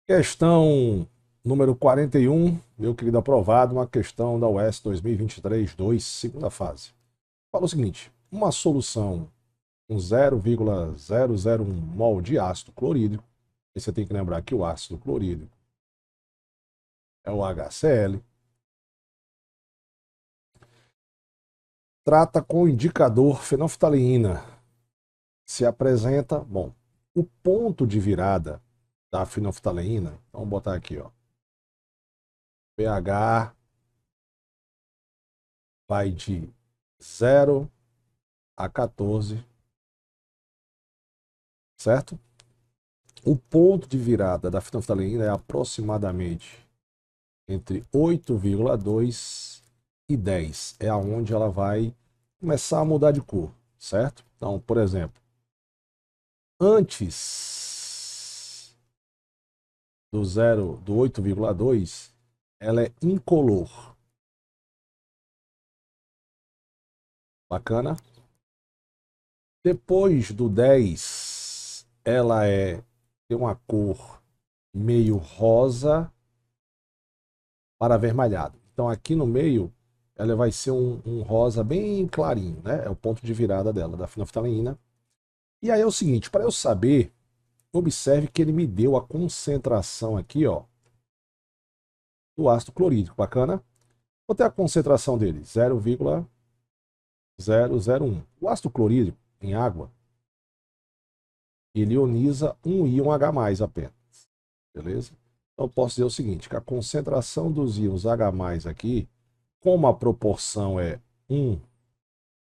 Questão número 41, meu querido aprovado, uma questão da UES 2023-2, segunda fase. Fala o seguinte: uma solução com 0,001 mol de ácido clorídrico, e você tem que lembrar que o ácido clorídrico é o HCl, trata com o indicador fenolftaleína. Se apresenta, bom, o ponto de virada da fenolftaleína, então vamos botar aqui, ó, pH vai de 0 a 14, certo? O ponto de virada da fenolftaleína é aproximadamente entre 8,2 e 10. É aonde ela vai começar a mudar de cor, certo? Então, por exemplo, antes do 8,2, ela é incolor. Bacana? Depois do 10, ela tem uma cor meio rosa para avermelhado. Então aqui no meio ela vai ser um rosa bem clarinho, né? É o ponto de virada dela, da fenolftaleína. E aí é o seguinte, para eu saber, observe que ele me deu a concentração aqui, ó, do ácido clorídrico, bacana? Vou ter a concentração dele, 0,001. O ácido clorídrico em água, ele ioniza um íon H+ apenas, beleza? Então eu posso dizer o seguinte, que a concentração dos íons H+ aqui, como a proporção é 1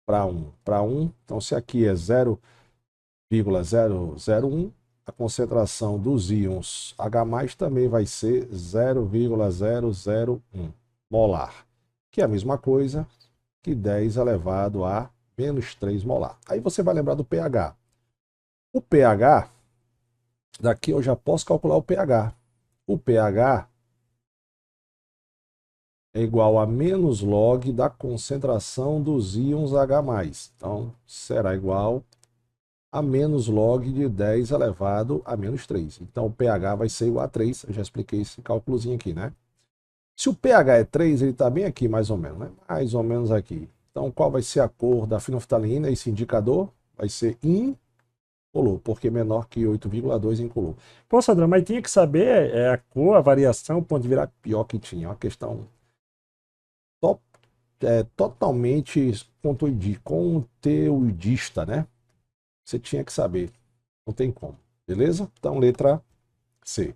para 1 para 1, então se aqui é 0,001, a concentração dos íons H+ também vai ser 0,001 molar, que é a mesma coisa que 10 elevado a menos 3 molar. Aí você vai lembrar do pH. O pH, daqui eu já posso calcular o pH. O pH é igual a menos log da concentração dos íons H+. Então, será igual a menos log de 10 elevado a menos 3. Então, o pH vai ser igual a 3. Eu já expliquei esse cálculozinho aqui, né? Se o pH é 3, ele está bem aqui, mais ou menos, né? Mais ou menos aqui. Então, qual vai ser a cor da fenolftaleína? Esse indicador vai ser incolor, porque é menor que 8,2 incolor. Pô, Sandra, mas tinha que saber a cor, a variação, o ponto de virar pior que tinha. É uma questão totalmente conteudista, né? Você tinha que saber. Não tem como. Beleza? Então, letra C.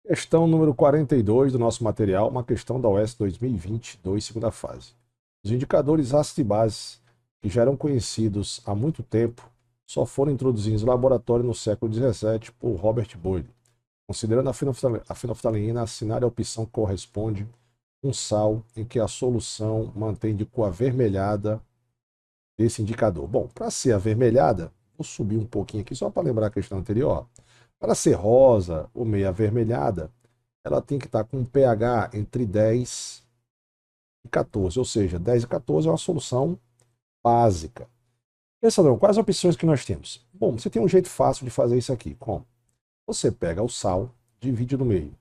Questão número 42 do nosso material, uma questão da UES 2022, segunda fase. Os indicadores ácidos e bases, que já eram conhecidos há muito tempo, só foram introduzidos no laboratório no século XVII por Robert Boyle. Considerando a fenolftaleína, assinale a opção que corresponde um sal em que a solução mantém de cor avermelhada desse indicador. Bom, para ser avermelhada, vou subir um pouquinho aqui só para lembrar a questão anterior. Para ser rosa ou meio avermelhada, ela tem que estar com um pH entre 10 e 14, ou seja, 10 e 14 é uma solução básica. Pensador, quais opções que nós temos? Bom, você tem um jeito fácil de fazer isso aqui. Como? Você pega o sal, divide no meio.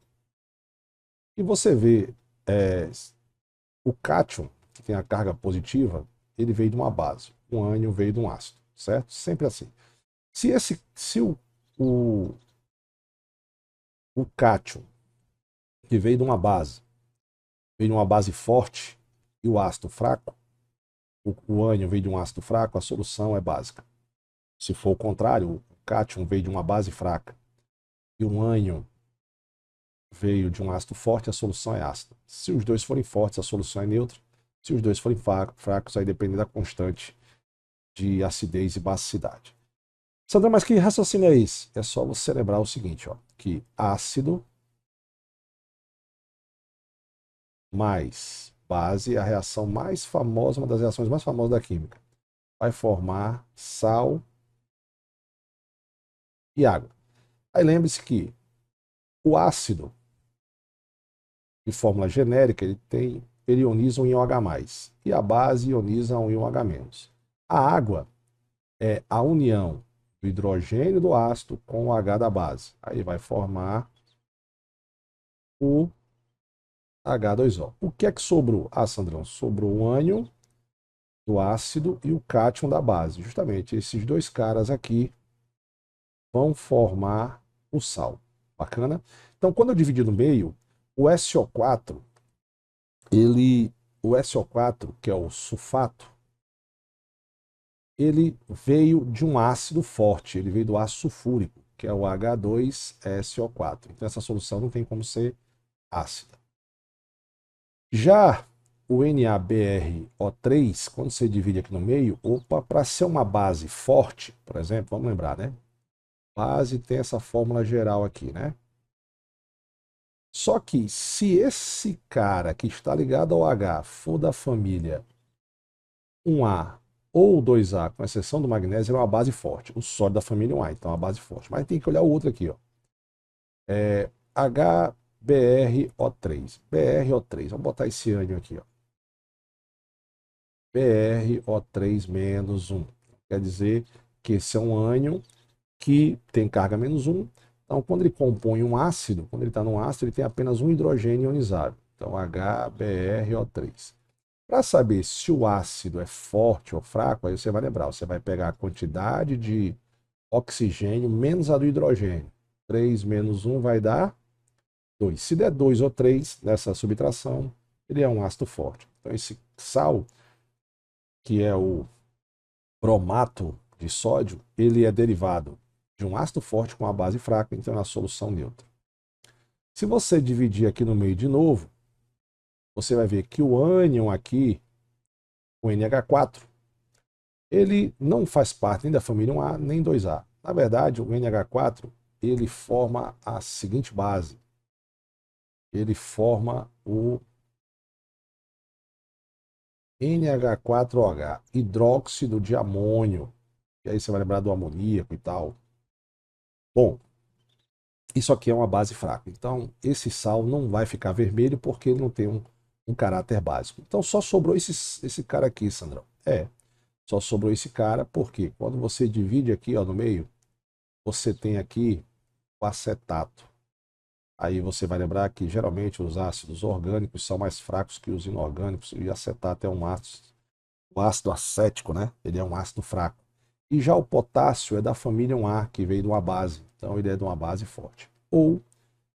E você vê o cátion, que tem a carga positiva, ele veio de uma base. O ânion veio de um ácido, certo? Sempre assim. Se o, o cátion, que veio de uma base, veio de uma base forte, e o ácido fraco, o ânion veio de um ácido fraco, a solução é básica. Se for o contrário, o cátion veio de uma base fraca e o ânion veio de um ácido forte, a solução é ácida. Se os dois forem fortes, a solução é neutra. Se os dois forem fracos, aí depende da constante de acidez e basicidade. Sandra, mas que raciocínio é esse? É só você lembrar o seguinte, ó, que ácido mais base é a reação mais famosa, uma das reações mais famosas da química. Vai formar sal e água. Aí lembre-se que o ácido, de fórmula genérica, ele ioniza um íon H+, e a base ioniza um íon H-. A água é a união do hidrogênio do ácido com o H da base. Aí vai formar o H2O. O que é que sobrou? Ah, Sandrão, sobrou o ânion do ácido e o cátion da base. Justamente esses dois caras aqui vão formar o sal. Bacana? Então, quando eu dividir no meio, o SO4, o SO4, que é o sulfato, ele veio de um ácido forte, ele veio do ácido sulfúrico, que é o H2SO4. Então, essa solução não tem como ser ácida. Já o NaBrO3, quando você divide aqui no meio, opa, para ser uma base forte, por exemplo, vamos lembrar, né? Base tem essa fórmula geral aqui, né? Só que se esse cara que está ligado ao H for da família 1A ou 2A, com exceção do magnésio, é uma base forte. O sólido da família 1A, então é uma base forte. Mas tem que olhar o outro aqui, ó. HBrO3. BrO3. Vamos botar esse ânion aqui, ó. BrO3 menos 1. Quer dizer que esse é um ânion que tem carga menos 1. Então, quando ele compõe um ácido, quando ele está num ácido, ele tem apenas um hidrogênio ionizado. Então, HBrO3. Para saber se o ácido é forte ou fraco, aí você vai lembrar, você vai pegar a quantidade de oxigênio menos a do hidrogênio. 3 menos 1 vai dar 2. Se der 2 ou 3 nessa subtração, ele é um ácido forte. Então, esse sal, que é o bromato de sódio, ele é derivado de um ácido forte com uma base fraca, então é uma solução neutra. Se você dividir aqui no meio de novo, você vai ver que o ânion aqui, o NH4, ele não faz parte nem da família 1A nem 2A. Na verdade, o NH4 ele forma a seguinte base. Ele forma o NH4OH, hidróxido de amônio. E aí você vai lembrar do amoníaco e tal. Bom, isso aqui é uma base fraca. Então, esse sal não vai ficar vermelho porque ele não tem um caráter básico. Então, só sobrou esse cara aqui, Sandrão. Só sobrou esse cara porque quando você divide aqui, ó, no meio, você tem aqui o acetato. Aí você vai lembrar que geralmente os ácidos orgânicos são mais fracos que os inorgânicos e acetato é um ácido, o ácido acético, né? Ele é um ácido fraco. E já o potássio é da família 1A, que veio de uma base. Então ele é de uma base forte. Ou,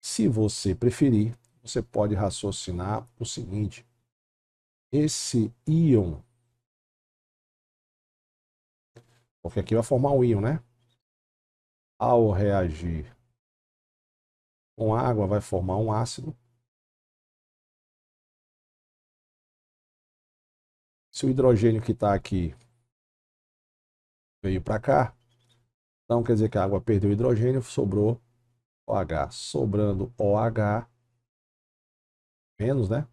se você preferir, você pode raciocinar o seguinte: esse íon, porque aqui vai formar um íon, né? Ao reagir com água, vai formar um ácido. Se o hidrogênio que está aqui veio para cá, então quer dizer que a água perdeu hidrogênio, sobrou OH. Sobrando OH menos, né?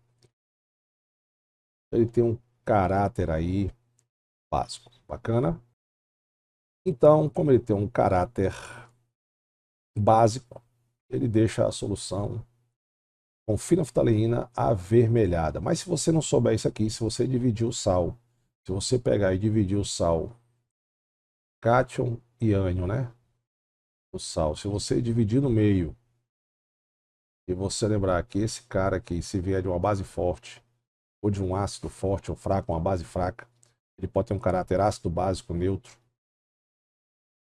Ele tem um caráter aí básico. Bacana? Então, como ele tem um caráter básico, ele deixa a solução com fenolftaleína avermelhada. Mas se você não souber isso aqui, se você dividir o sal, se você pegar e dividir o sal, cátion e ânion, né? O sal, se você dividir no meio e você lembrar que esse cara aqui, se vier de uma base forte, ou de um ácido forte ou fraco, uma base fraca, ele pode ter um caráter ácido básico neutro.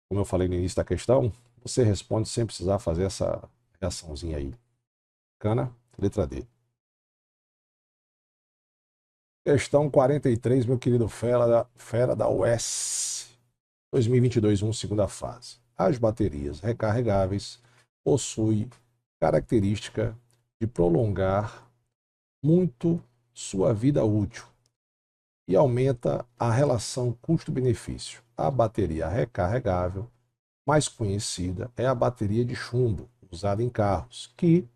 Como eu falei no início da questão, você responde sem precisar fazer essa reaçãozinha aí. Bacana? Letra D. Questão 43, meu querido fera da UES. 2022, segunda fase. As baterias recarregáveis possuem característica de prolongar muito sua vida útil e aumenta a relação custo-benefício. A bateria recarregável mais conhecida é a bateria de chumbo, usada em carros, que,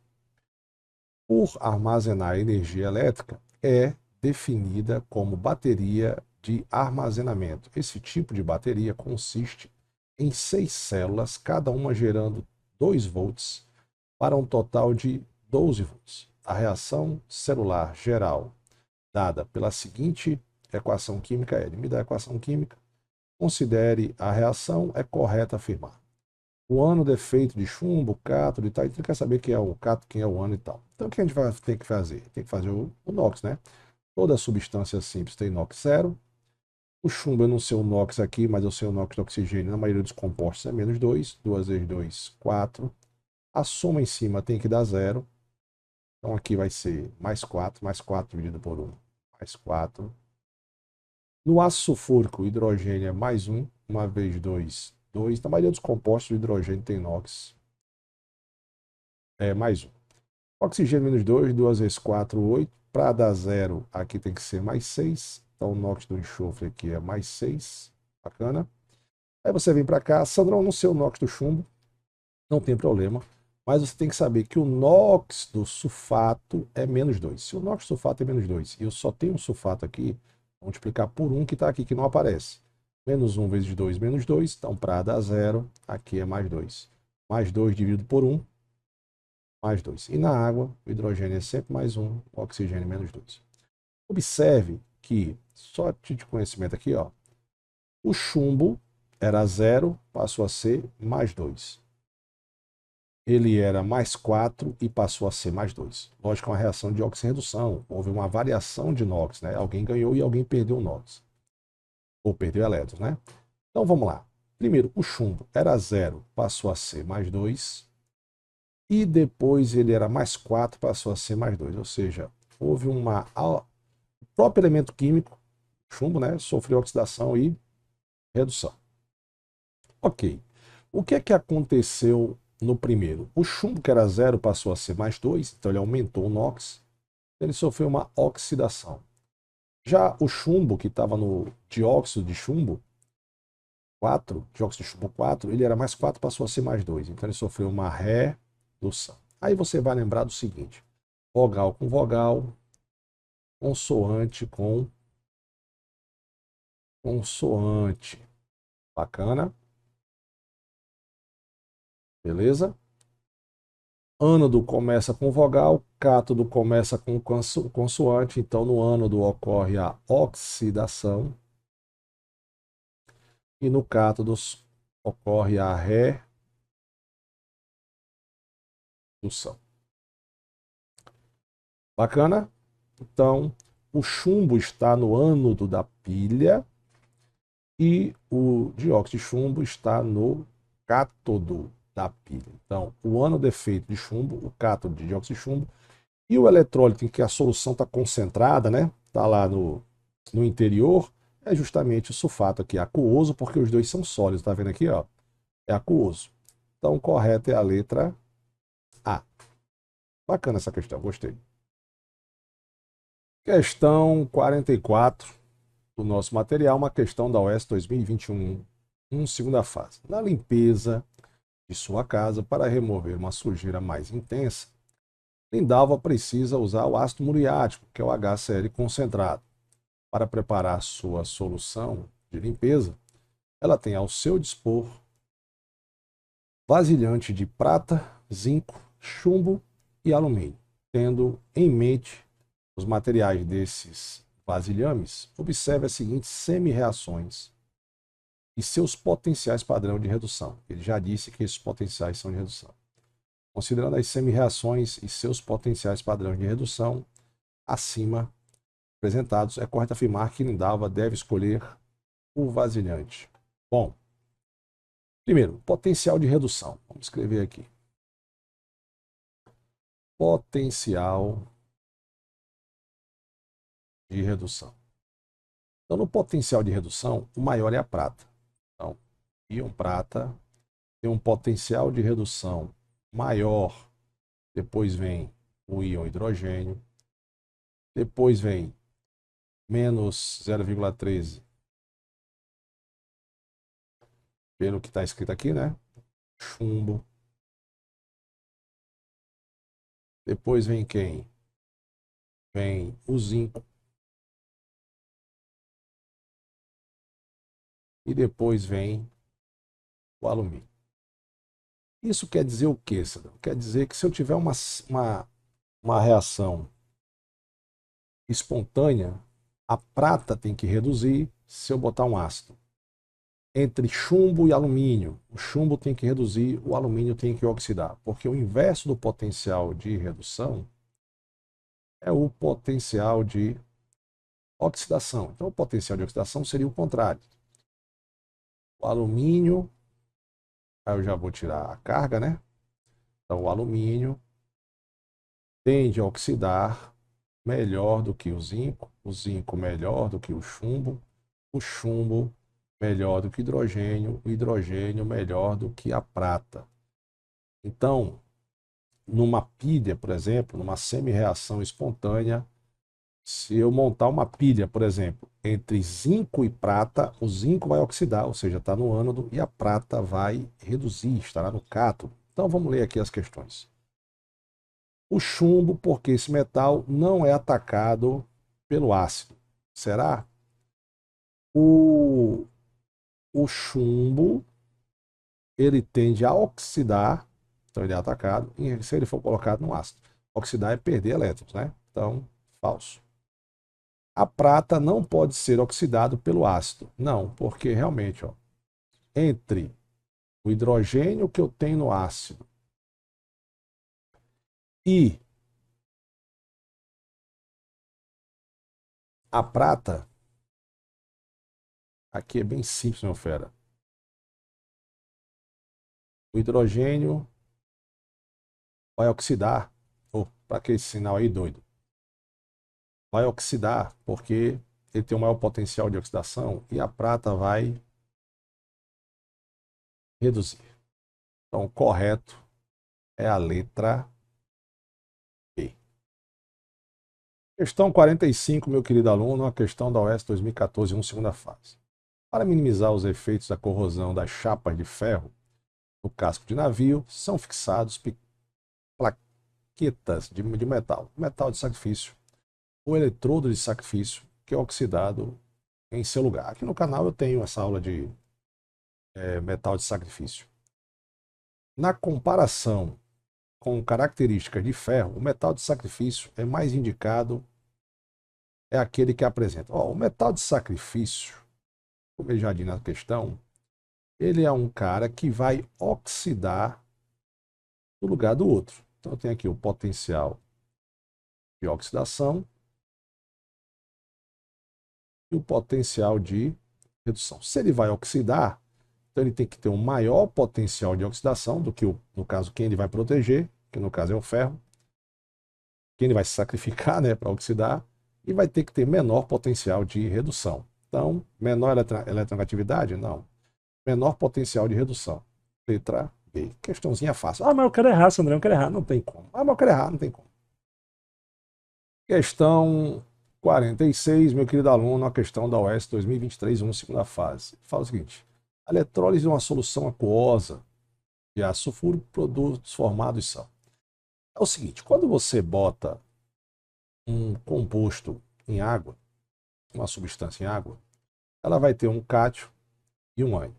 por armazenar energia elétrica, é definida como bateria de armazenamento. Esse tipo de bateria consiste em 6 células, cada uma gerando 2 volts, para um total de 12 volts. A reação celular geral, dada pela seguinte equação química, ele me dá a equação química, considere a reação, é correto afirmar. o ano de efeito de chumbo, cátodo e tal. A gente quer saber quem é o cátodo, quem é o ano e tal. Então, o que a gente vai ter que fazer? Tem que fazer o NOx, né? Toda substância simples tem NOx zero. O chumbo, eu não sei o NOx aqui, mas eu sei o NOx do oxigênio. Na maioria dos compostos é menos 2. 2 vezes 2, 4. A soma em cima tem que dar zero. Então, aqui vai ser mais 4. Mais 4 dividido por 1. Mais 4. No ácido sulfúrico, o hidrogênio é mais 1. 1 vezes 2, 2. Na maioria dos compostos, o hidrogênio tem NOx. É mais 1. Oxigênio menos 2, 2 vezes 4, 8. Para dar zero, aqui tem que ser mais 6. Então, o NOx do enxofre aqui é mais 6. Bacana. Aí você vem para cá. Sandrão, não sei o NOx do chumbo. Não tem problema. Mas você tem que saber que o NOx do sulfato é menos 2. Se o NOx do sulfato é menos 2 e eu só tenho um sulfato aqui, vou multiplicar por 1 que está aqui, que não aparece. Menos 1 vezes 2, menos 2. Então, para dar zero, aqui é mais 2. Mais 2 dividido por 1, mais 2. E na água, o hidrogênio é sempre mais 1, o oxigênio menos 2. Observe que, só a título de conhecimento aqui, ó, o chumbo era 0, passou a ser mais 2. Ele era mais 4 e passou a ser mais 2. Lógico, uma reação de oxirredução. Houve uma variação de NOx, né? Alguém ganhou e alguém perdeu o NOx. Ou perdeu elétrons, né? Então vamos lá. Primeiro, o chumbo era 0, passou a ser mais 2. E depois ele era mais 4, passou a ser mais 2. Ou seja, houve uma... O próprio elemento químico, chumbo, né? Sofreu oxidação e redução. Ok. O que é que aconteceu no primeiro? O chumbo, que era 0, passou a ser mais 2, então ele aumentou o NOx, ele sofreu uma oxidação. Já o chumbo, que estava no dióxido de chumbo 4, dióxido de chumbo 4, ele era mais 4, passou a ser mais 2, então ele sofreu uma redução. Aí você vai lembrar do seguinte, vogal com vogal, consoante com consoante. Bacana? Beleza? Ânodo começa com vogal, cátodo começa com consoante, então no ânodo ocorre a oxidação e no cátodo ocorre a redução. Bacana? Então, o chumbo está no ânodo da pilha e o dióxido de chumbo está no cátodo da pilha. Então, o ânodo é feito de chumbo, o cátodo de dióxido de chumbo, e o eletrólito em que a solução está concentrada, né? Está lá no interior, é justamente o sulfato aqui, aquoso, porque os dois são sólidos, tá vendo aqui, ó? É aquoso. Então, o correto é a letra A. Bacana essa questão, gostei. Questão 44 do nosso material, uma questão da UES 2021, segunda fase. Na limpeza de sua casa, para remover uma sujeira mais intensa, Lindalva precisa usar o ácido muriático, que é o HCl concentrado. Para preparar sua solução de limpeza, ela tem ao seu dispor vasilhante de prata, zinco, chumbo e alumínio. Tendo em mente os materiais desses vasilhames, observe as seguintes semi-reações e seus potenciais padrão de redução. Ele já disse que esses potenciais são de redução. Considerando as semi-reações e seus potenciais padrões de redução acima apresentados, é correto afirmar que Lindalva deve escolher o vasilhante. Bom, primeiro, potencial de redução. Vamos escrever aqui. Potencial de redução. Então, no potencial de redução, o maior é a prata. Então, íon prata tem um potencial de redução maior. Depois vem o íon hidrogênio. Depois vem menos 0,13, pelo que está escrito aqui, né? Chumbo. Depois vem quem? Vem o zinco. E depois vem o alumínio. Isso quer dizer o quê, Sandro? Quer dizer que se eu tiver uma reação espontânea, a prata tem que reduzir se eu botar um ácido. entre chumbo e alumínio. O chumbo tem que reduzir, o alumínio tem que oxidar, porque o inverso do potencial de redução é o potencial de oxidação. Então, o potencial de oxidação seria o contrário. O alumínio, aí eu já vou tirar a carga, né? Então, o alumínio tende a oxidar melhor do que o zinco melhor do que o chumbo melhor do que o hidrogênio melhor do que a prata. Então, numa pilha, por exemplo, numa semi-reação espontânea, se eu montar uma pilha, por exemplo, entre zinco e prata, o zinco vai oxidar, ou seja, está no ânodo, e a prata vai reduzir, estará no cátodo. Então vamos ler aqui as questões. O chumbo, porque esse metal não é atacado pelo ácido. Será? O, o chumbo, ele tende a oxidar, então ele é atacado, e se ele for colocado no ácido. Oxidar é perder elétrons, né? Então, falso. A prata não pode ser oxidado pelo ácido. Não, porque realmente, ó, entre o hidrogênio que eu tenho no ácido e a prata, aqui é bem simples, meu fera. O hidrogênio vai oxidar. Oh, para que esse sinal aí, doido? Vai oxidar porque ele tem o maior potencial de oxidação e a prata vai reduzir. Então, o correto é a letra E. Questão 45, meu querido aluno, a questão da UES 2014, segunda fase. Para minimizar os efeitos da corrosão das chapas de ferro no casco de navio, são fixados plaquetas de metal de sacrifício, ou eletrodo de sacrifício, que é oxidado em seu lugar. Aqui no canal eu tenho essa aula de metal de sacrifício. Na comparação com características de ferro, o metal de sacrifício é mais indicado, é aquele que apresenta. O metal de sacrifício, como eu já disse na questão, ele é um cara que vai oxidar no lugar do outro. Então, eu tenho aqui o potencial de oxidação e o potencial de redução. Se ele vai oxidar, então ele tem que ter um maior potencial de oxidação do que, no caso, quem ele vai proteger, que no caso é o ferro, quem ele vai se sacrificar, né, para oxidar, e vai ter que ter menor potencial de redução. Então, menor eletronegatividade? Não. Menor potencial de redução. Letra B. Questãozinha fácil. Ah, mas eu quero errar, Sandrão, eu quero errar. Não tem como. Ah, mas eu quero errar, não tem como. Questão 46, meu querido aluno, a questão da UES 2023, segunda fase. Fala o seguinte: a eletrólise de uma solução aquosa de ácido sulfúrico, produtos formados são. É o seguinte, quando você bota um composto em água, uma substância em água, ela vai ter um cátion e um ânion.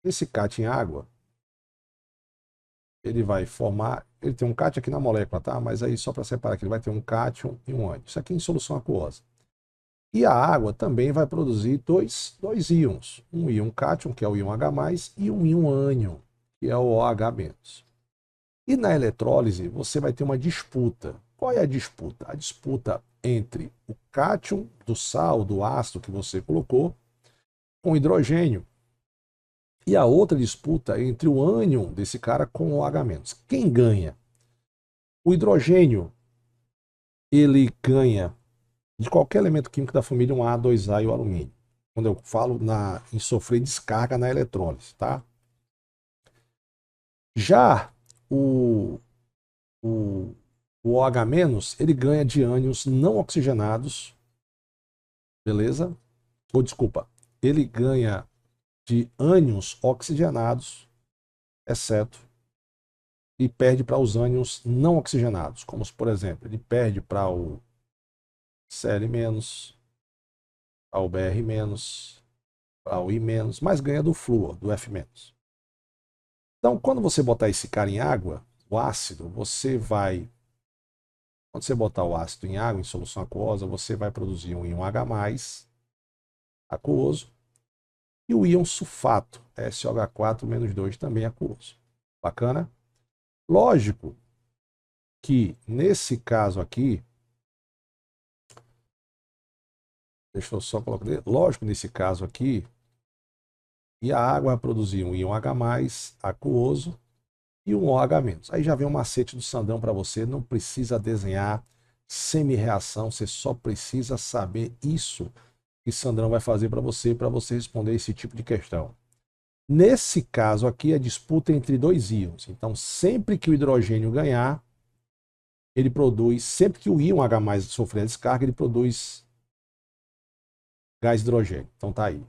Esse cátion em água, ele vai formar, ele tem um cátion aqui na molécula, tá? Mas aí só para separar aqui, ele vai ter um cátion e um ânion. Isso aqui em solução aquosa. E a água também vai produzir dois íons. Um íon cátion, que é o íon H+, e um íon ânion, que é o OH-. E na eletrólise, você vai ter uma disputa. Qual é a disputa? A disputa entre o cátion do sal, do ácido que você colocou, com o hidrogênio. E a outra disputa entre o ânion desse cara com o OH-. Quem ganha? O hidrogênio, ele ganha de qualquer elemento químico da família um A, 2A e o alumínio. Quando eu falo em sofrer descarga na eletrólise, tá? Já o, o, o OH-, ele ganha de ânions não oxigenados, beleza? Ou desculpa, ele ganha de ânions oxigenados, exceto, e perde para os ânions não oxigenados, como por exemplo, ele perde para o Cl-, para o Br-, para o I-, mas ganha do flúor, do F-. Então, quando você botar esse cara em água, o ácido, quando você botar o ácido em água, em solução aquosa, você vai produzir um íon H+, aquoso, E o íon sulfato, SOH4-2, também é aquoso. Bacana? Lógico que nesse caso aqui, deixa eu só colocar, lógico nesse caso aqui, e a água vai produzir um íon H+, aquoso, e um OH-. Aí já vem um macete do Sandrão para você, não precisa desenhar semi-reação, você só precisa saber isso que Sandrão vai fazer para você responder esse tipo de questão. Nesse caso aqui, a disputa é entre dois íons. Então, sempre que o hidrogênio ganhar, ele produz, sempre que o íon H+ sofrer a descarga, ele produz gás hidrogênio. Então tá aí.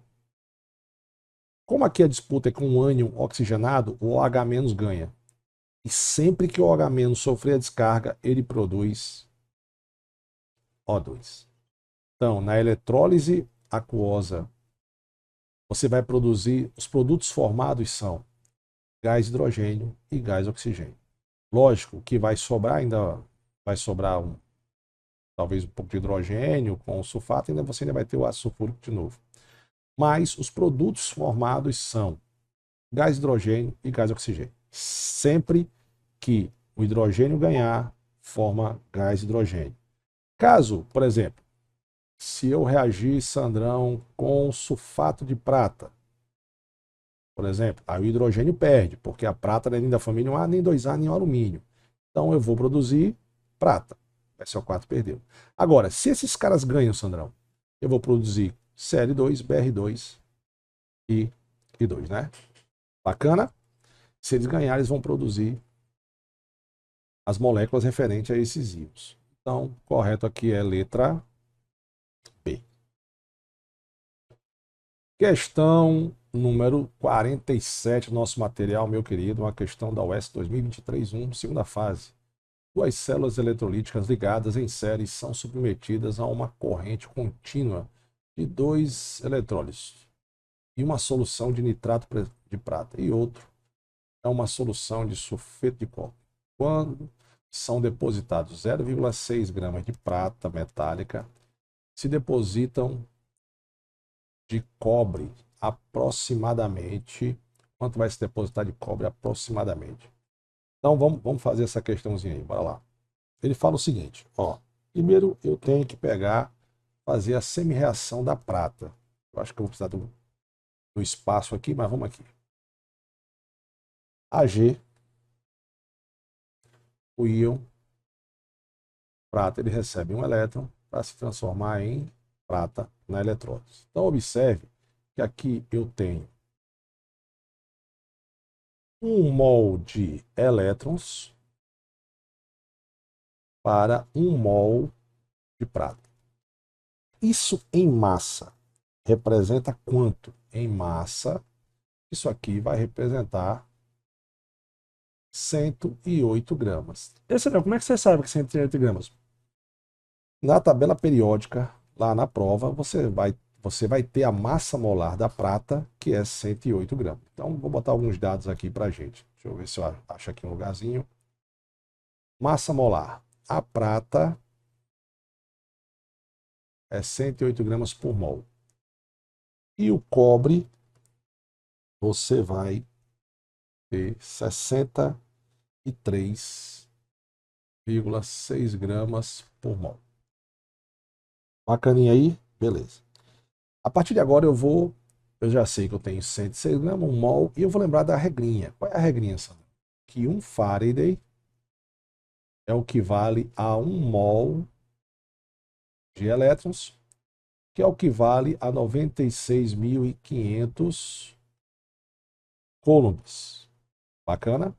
Como aqui a disputa é com um ânion oxigenado, o OH- ganha. E sempre que o OH- sofrer a descarga, ele produz O2. Então, na eletrólise aquosa, você vai produzir, os produtos formados são gás hidrogênio e gás oxigênio. Lógico que vai sobrar ainda, vai sobrar talvez um pouco de hidrogênio com o sulfato, você ainda vai ter o ácido sulfúrico de novo. Mas os produtos formados são gás hidrogênio e gás oxigênio. Sempre que o hidrogênio ganhar, forma gás hidrogênio. Caso, por exemplo, se eu reagir, Sandrão, com sulfato de prata, por exemplo, aí o hidrogênio perde, porque a prata não é nem da família 1A, nem 2A, nem o alumínio. Então eu vou produzir prata. SO4 perdeu. Agora, se esses caras ganham, Sandrão, eu vou produzir Cl2, Br2 e I2, né? Bacana? Se eles ganharem, eles vão produzir as moléculas referentes a esses íons. Então, correto aqui é letra B. Questão número 47 do nosso material, meu querido, uma questão da UES 2023-1, segunda fase. Duas células eletrolíticas ligadas em série são submetidas a uma corrente contínua de 2 eletrólitos e uma solução de nitrato de prata e outro é uma solução de sulfeto de cobre. Quando são depositados 0,6 gramas de prata metálica, se depositam de cobre aproximadamente. Quanto vai se depositar de cobre aproximadamente? Então vamos fazer essa questãozinha aí, bora lá. Ele fala o seguinte, ó. Primeiro eu tenho que fazer a semi-reação da prata. Eu acho que eu vou precisar do espaço aqui, mas vamos aqui. Ag, o íon prata, ele recebe um elétron para se transformar em prata na eletrólise. Então observe que aqui eu tenho 1 mol de elétrons para 1 mol de prata. Isso em massa representa quanto? Em massa, isso aqui vai representar 108 gramas. Esse não, como é que você sabe que 108 gramas? Na tabela periódica, lá na prova, você vai ter a massa molar da prata, que é 108 gramas. Então, vou botar alguns dados aqui para a gente. Deixa eu ver se eu acho aqui um lugarzinho. Massa molar. A prata é 108 gramas por mol. E o cobre, você vai ter 63,6 gramas por mol. Bacaninha aí? Beleza. A partir de agora eu já sei que eu tenho 106 gramas, 1 mol, e eu vou lembrar da regrinha. Qual é a regrinha, Sandra? Que 1 Faraday é o que vale a 1 mol de elétrons, que é o que vale a 96.500 coulombs. Bacana?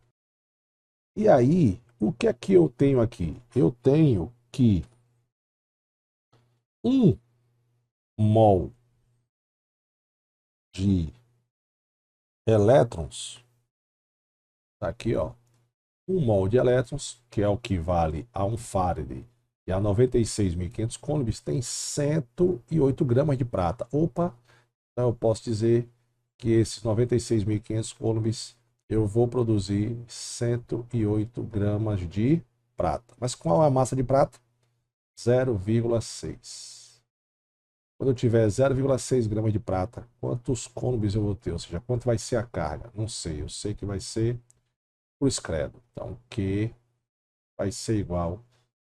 E aí, o que é que eu tenho aqui? Eu tenho que 1 mol de elétrons, tá aqui, ó, 1 mol de elétrons, que é o que vale a 1 Faraday e a 96.500 coulombs, tem 108 gramas de prata. Opa, então eu posso dizer que esses 96.500 coulombs eu vou produzir 108 gramas de prata. Mas qual é a massa de prata? 0,6. Quando eu tiver 0,6 gramas de prata, quantos coulombs eu vou ter? Ou seja, quanto vai ser a carga? Não sei, eu sei que vai ser cruz credo. Então, Q vai ser igual.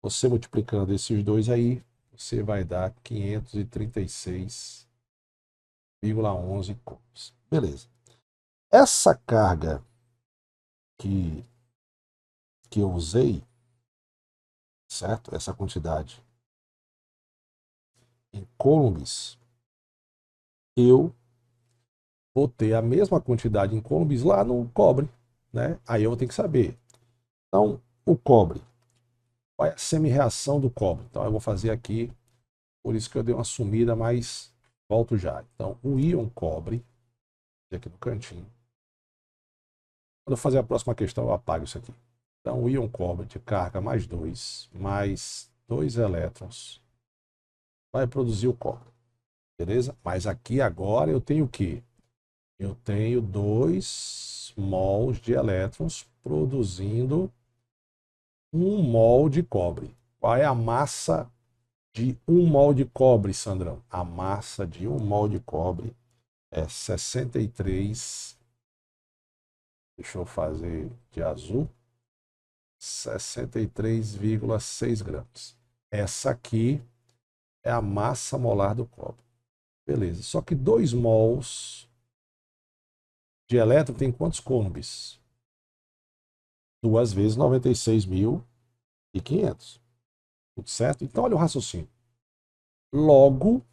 Você multiplicando esses dois aí, você vai dar 536,11 coulombs. Beleza. Essa carga que, que eu usei, certo? Essa quantidade em coulombs, eu vou ter a mesma quantidade em coulombs lá no cobre, né? Aí eu vou ter que saber. Então, o cobre, qual é a semi-reação do cobre? Então, eu vou fazer aqui, por isso que eu dei uma sumida, mas volto já. Então, o íon cobre, aqui no cantinho. Quando eu fazer a próxima questão, eu apago isso aqui. Então, o íon cobre de carga mais 2 elétrons, vai produzir o cobre, beleza? Mas aqui agora eu tenho o quê? Eu tenho 2 mols de elétrons produzindo 1 mol de cobre. Qual é a massa de 1 mol de cobre, Sandrão? A massa de 1 mol de cobre é 63. Deixa eu fazer de azul. 63,6 gramas. Essa aqui é a massa molar do cobre. Beleza. Só que 2 mols de elétron tem quantos coulombs? 2 vezes 96.500. Tudo certo? Então, olha o raciocínio. Logo,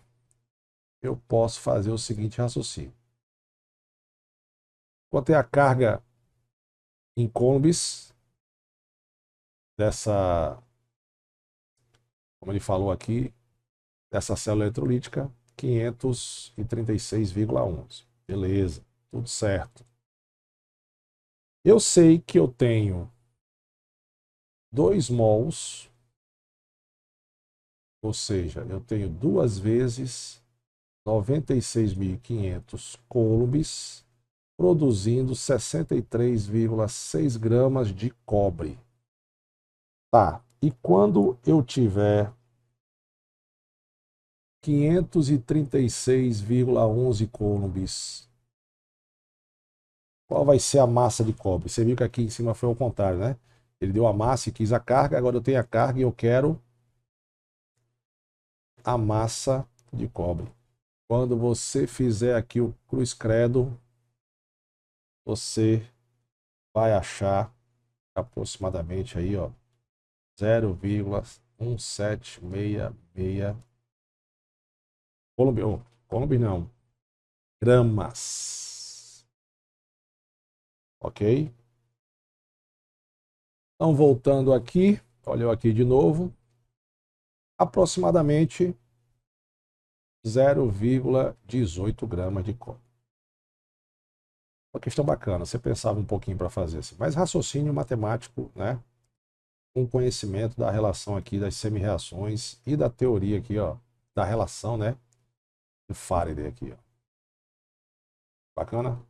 eu posso fazer o seguinte raciocínio. Quanto é a carga em coulombs dessa, como ele falou aqui, dessa célula eletrolítica? 536,11. Beleza, tudo certo. Eu sei que eu tenho 2 mols, ou seja, eu tenho 2 vezes 96.500 coulombs, produzindo 63,6 gramas de cobre. Tá, e quando eu tiver 536,11 coulombs, qual vai ser a massa de cobre? Você viu que aqui em cima foi ao contrário, né? Ele deu a massa e quis a carga, agora eu tenho a carga e eu quero a massa de cobre. Quando você fizer aqui o cruz credo, você vai achar aproximadamente aí, ó, 0,1766 Coulomb não, gramas. Ok? Então, voltando aqui, olha eu aqui de novo, aproximadamente 0,18 gramas de cobre. Uma questão bacana, você pensava um pouquinho para fazer assim, mas raciocínio matemático, né? Com conhecimento da relação aqui das semi-reações e da teoria aqui, ó, da relação, né? De Faraday aqui, ó. Bacana?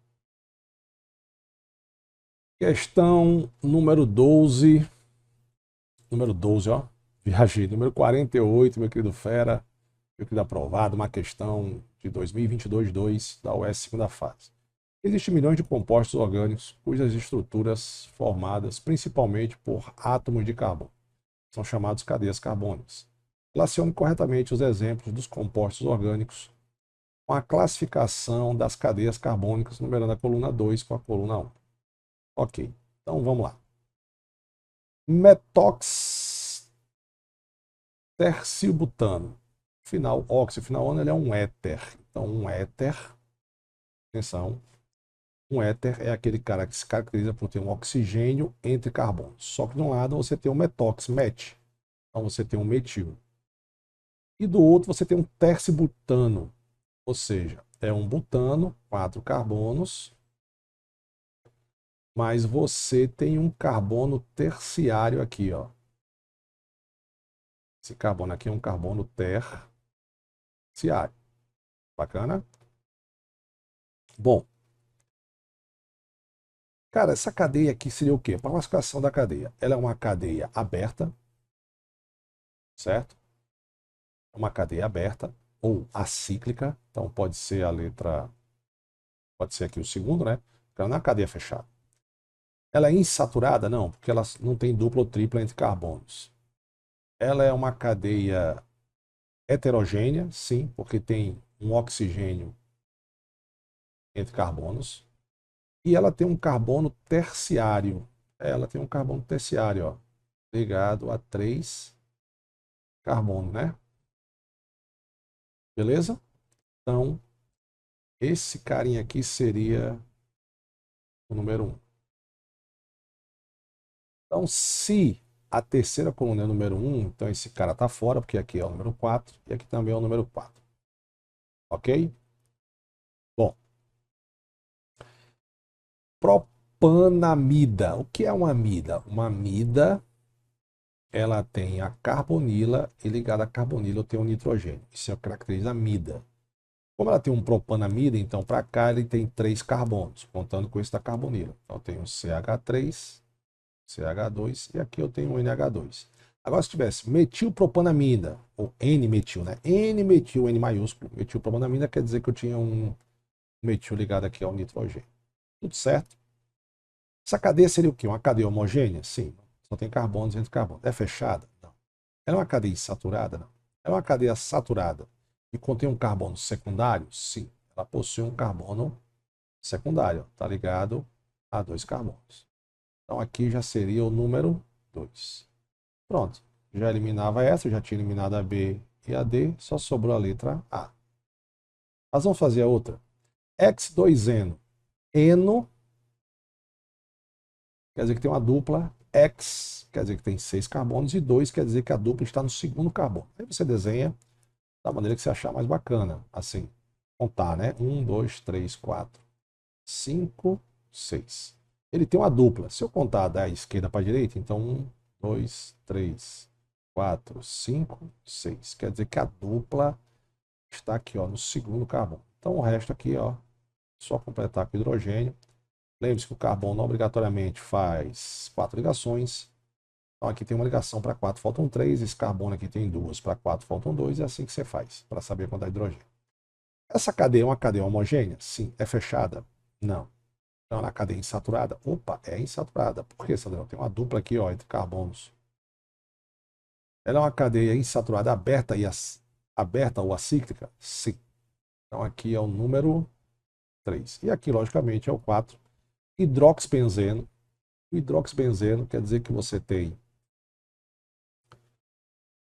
Questão número 12. Número 12, ó. Viajei. Número 48, meu querido Fera. Meu querido aprovado. Uma questão de 2022-2 da UES segunda fase. Existem milhões de compostos orgânicos cujas estruturas formadas principalmente por átomos de carbono são chamados cadeias carbônicas. Relacione corretamente os exemplos dos compostos orgânicos com a classificação das cadeias carbônicas, numerando a coluna 2 com a coluna 1. Ok, então vamos lá. Metoxtercilbutano. Final óxido, final ano, ele é um éter. Então, um éter, atenção, um éter é aquele cara que se caracteriza por ter um oxigênio entre carbonos. Só que de um lado você tem um metox, met. Então você tem um metil. E do outro você tem um tercibutano. Ou seja, é um butano, 4 carbonos, mas você tem um carbono terciário aqui, ó. Esse carbono aqui é um carbono terciário. Bacana? Bom, cara, essa cadeia aqui seria o quê? Para a classificação da cadeia. Ela é uma cadeia aberta, certo? É uma cadeia aberta. ou acíclica, então pode ser a letra, pode ser aqui o segundo, né? Porque ela não é uma cadeia fechada. Ela é insaturada? Não, porque ela não tem dupla ou tripla entre carbonos. Ela é uma cadeia heterogênea? Sim, porque tem um oxigênio entre carbonos. E ela tem um carbono terciário. Ela tem um carbono terciário, ó, ligado a 3 carbonos, né? Beleza? Então, esse carinha aqui seria o número 1. Então, se a terceira coluna é o número 1, então esse cara está fora, porque aqui é o número 4 e aqui também é o número 4. Ok? Bom, propanamida. O que é uma amida? Uma amida, ela tem a carbonila e ligada à carbonila eu tenho o nitrogênio. Isso é o que caracteriza a amida. Como ela tem um propanamida, então para cá ele tem 3 carbonos, contando com esse da carbonila. Então eu tenho CH3, CH2 e aqui eu tenho NH2. Agora, se tivesse metilpropanamida, ou N-metil, né? N-metil, N maiúsculo, metilpropanamida quer dizer que eu tinha um metil ligado aqui ao nitrogênio. Tudo certo? Essa cadeia seria o quê? Uma cadeia homogênea? Sim. Só tem carbonos entre carbonos. É fechada? Não. Ela é uma cadeia insaturada? Não. Ela é uma cadeia saturada e contém um carbono secundário? Sim. Ela possui um carbono secundário. Está ligado a 2 carbonos. Então aqui já seria o número 2. Pronto. Já eliminava essa, já tinha eliminado a B e a D, só sobrou a letra A. Nós vamos fazer a outra. X2-eno. Eno quer dizer que tem uma dupla. X quer dizer que tem 6 carbonos. E 2 quer dizer que a dupla está no segundo carbono. Aí você desenha da maneira que você achar mais bacana. Assim, contar, né? 1, 2, 3, 4, 5, 6. Ele tem uma dupla. Se eu contar da esquerda para a direita, então 1, 2, 3, 4, 5, 6. Quer dizer que a dupla está aqui, ó, no segundo carbono. Então o resto aqui, ó, só completar com hidrogênio. Lembre-se que o carbono obrigatoriamente faz 4 ligações. Então aqui tem uma ligação para 4, faltam 3. Esse carbono aqui tem 2, para 4 faltam 2. É assim que você faz, para saber quanto é hidrogênio. Essa cadeia é uma cadeia homogênea? Sim. É fechada? Não. Então ela é uma cadeia insaturada? Opa, é insaturada. Por quê, Sandrão? Tem uma dupla aqui, ó, entre carbonos. Ela é uma cadeia insaturada aberta, aberta ou acíclica? Sim. Então aqui é o número 3. E aqui, logicamente, é o 4. Hidroxibenzeno. O hidroxibenzeno quer dizer que você tem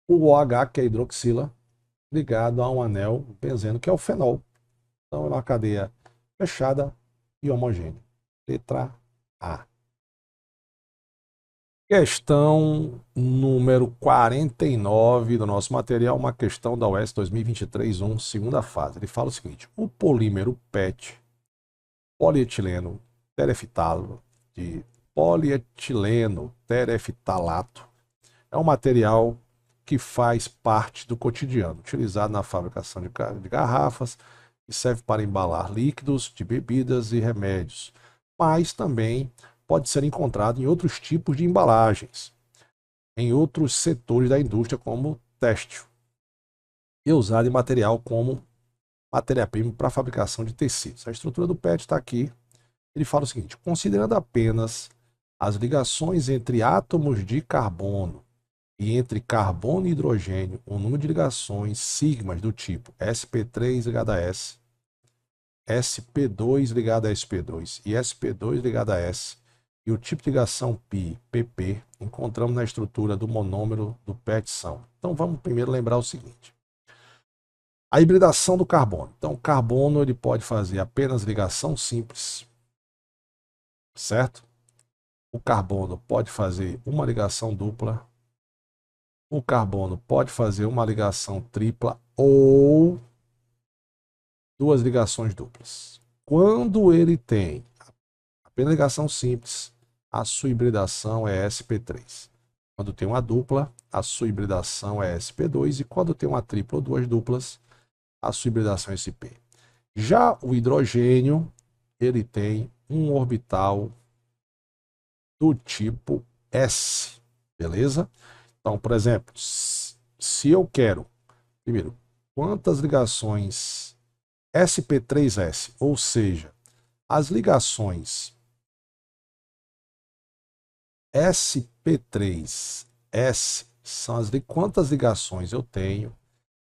o OH, que é a hidroxila, ligado a um anel benzeno, que é o fenol. Então é uma cadeia fechada e homogênea. Letra A. Questão número 49 do nosso material, uma questão da UES 2023-1, segunda fase. Ele fala o seguinte: o polímero PET, polietileno terefitalo, de polietileno terefitalato, é um material que faz parte do cotidiano, utilizado na fabricação de garrafas e serve para embalar líquidos de bebidas e remédios, mas também pode ser encontrado em outros tipos de embalagens, em outros setores da indústria, como têxtil, e usado em material como matéria-prima para a fabricação de tecidos. A estrutura do PET está aqui. Ele fala o seguinte: considerando apenas as ligações entre átomos de carbono e entre carbono e hidrogênio, o número de ligações sigmas do tipo sp3 ligado a S, sp2 ligado a sp2 e sp2 ligado a S, e o tipo de ligação π, pp, encontramos na estrutura do monômero do PET são. Então vamos primeiro lembrar o seguinte: a hibridação do carbono. Então o carbono ele pode fazer apenas ligação simples, certo? O carbono pode fazer uma ligação dupla. O carbono pode fazer uma ligação tripla ou 2 ligações duplas. Quando ele tem apenas ligação simples, a sua hibridação é sp3. Quando tem uma dupla, a sua hibridação é sp2. E quando tem uma tripla ou 2 duplas, a sua hibridação é sp. Já o hidrogênio, ele tem um orbital do tipo S, beleza? Então, por exemplo, se eu quero, primeiro, quantas ligações sp3s, ou seja, as ligações sp3s são quantas ligações eu tenho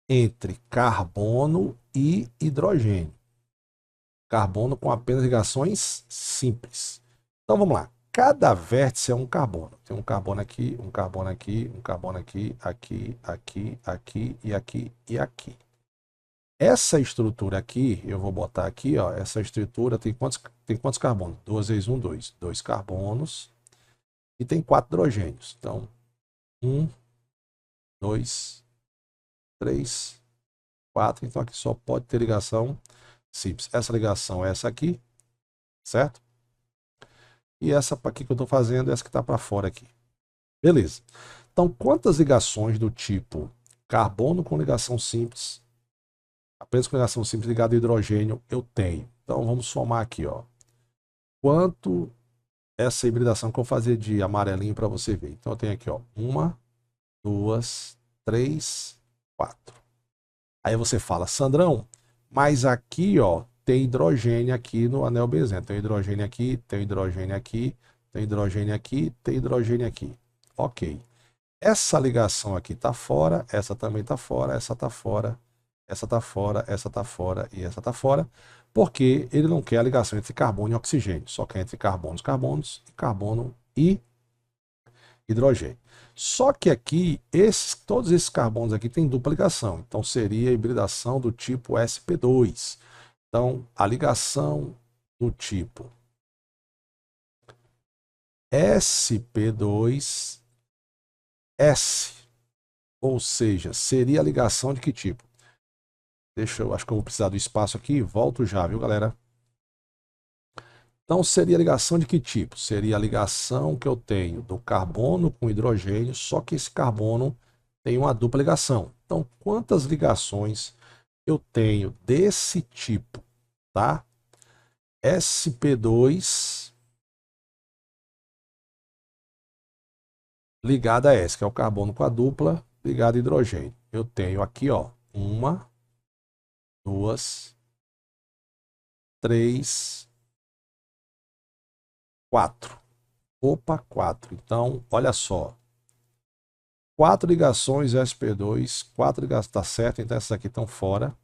entre carbono e hidrogênio. Carbono com apenas ligações simples. Então vamos lá. Cada vértice é um carbono. Tem um carbono aqui, um carbono aqui, um carbono aqui, aqui, aqui, aqui e aqui e aqui. Essa estrutura aqui, eu vou botar aqui, ó, essa estrutura tem quantos carbonos? 2 vezes 1, 2. 2 carbonos e tem 4 hidrogênios. Então, 1, 2, 3, 4. Então aqui só pode ter ligação simples. Essa ligação é essa aqui, certo? E essa aqui que eu estou fazendo é essa que está para fora aqui. Beleza. Então, quantas ligações do tipo carbono com ligação simples, apenas com ligação simples ligada a hidrogênio, eu tenho? Então, vamos somar aqui, ó. Quanto essa hibridação que eu vou fazer de amarelinho para você ver. Então, eu tenho aqui, ó, 1, 2, 3, 4. Aí você fala, Sandrão, mas aqui, ó, tem hidrogênio aqui no anel benzeno. Tem hidrogênio aqui, tem hidrogênio aqui, tem hidrogênio aqui, tem hidrogênio aqui. Ok. Essa ligação aqui está fora, essa também está fora, essa está fora, essa está fora, essa está fora e essa está fora, porque ele não quer a ligação entre carbono e oxigênio, só quer entre carbono e carbono e hidrogênio. Só que aqui, todos esses carbonos aqui têm dupla ligação, então seria a hibridação do tipo sp2. Então, a ligação do tipo sp2s, ou seja, seria a ligação de que tipo? Acho que eu vou precisar do espaço aqui, volto já, viu, galera? Então, seria a ligação de que tipo? Seria a ligação que eu tenho do carbono com hidrogênio, só que esse carbono tem uma dupla ligação. Então, quantas ligações eu tenho desse tipo, tá? sp2 ligada a S, que é o carbono com a dupla ligada a hidrogênio. Eu tenho aqui, ó, 1, 2, 3, 4. Opa, 4. Então, olha só. 4 ligações sp2, 4 ligações, tá certo? Então essas aqui estão fora,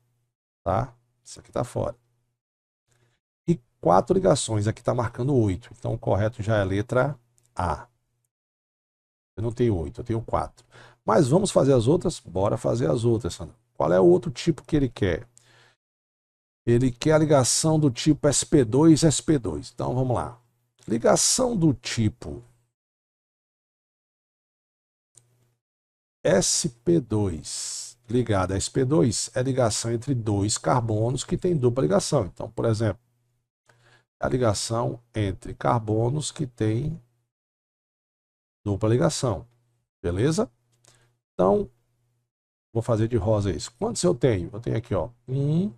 tá? Isso aqui tá fora. E 4 ligações, aqui tá marcando 8. Então o correto já é a letra A. Eu não tenho 8, eu tenho 4. Mas vamos fazer as outras? Bora fazer as outras, Sandra. Qual é o outro tipo que ele quer? Ele quer a ligação do tipo sp2, sp2. Então vamos lá. Ligação do tipo sp2 ligada a sp2 é ligação entre dois carbonos que tem dupla ligação. Então, por exemplo, a ligação entre carbonos que tem dupla ligação. Beleza? Então, vou fazer de rosa isso. Quantos eu tenho? Eu tenho aqui, ó, 1,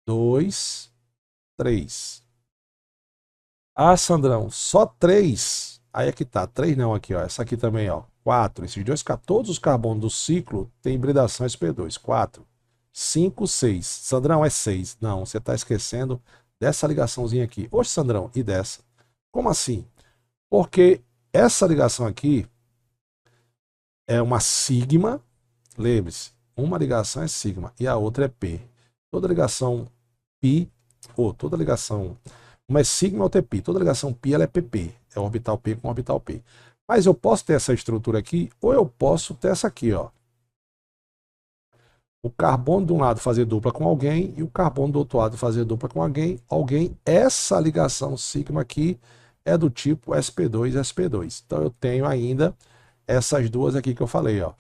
2, 3. Ah, Sandrão, só 3. Aí é que tá, 3 não aqui, ó. Essa aqui também, ó. 4. Esses dois, todos os carbonos do ciclo têm hibridação sp2. 4, 5, 6. Sandrão, é 6. Não, você está esquecendo dessa ligaçãozinha aqui. Oxe, Sandrão, e dessa? Como assim? Porque essa ligação aqui é uma sigma. Lembre-se, uma ligação é sigma e a outra é p. Toda ligação pi, ou toda ligação, uma é sigma, outra é pi. Toda ligação pi ela é pp, é orbital p com orbital p. Mas eu posso ter essa estrutura aqui, ou eu posso ter essa aqui, ó. O carbono de um lado fazer dupla com alguém e o carbono do outro lado fazer dupla com alguém. Essa ligação sigma aqui é do tipo sp2, sp2. Então eu tenho ainda essas duas aqui que eu falei, ó.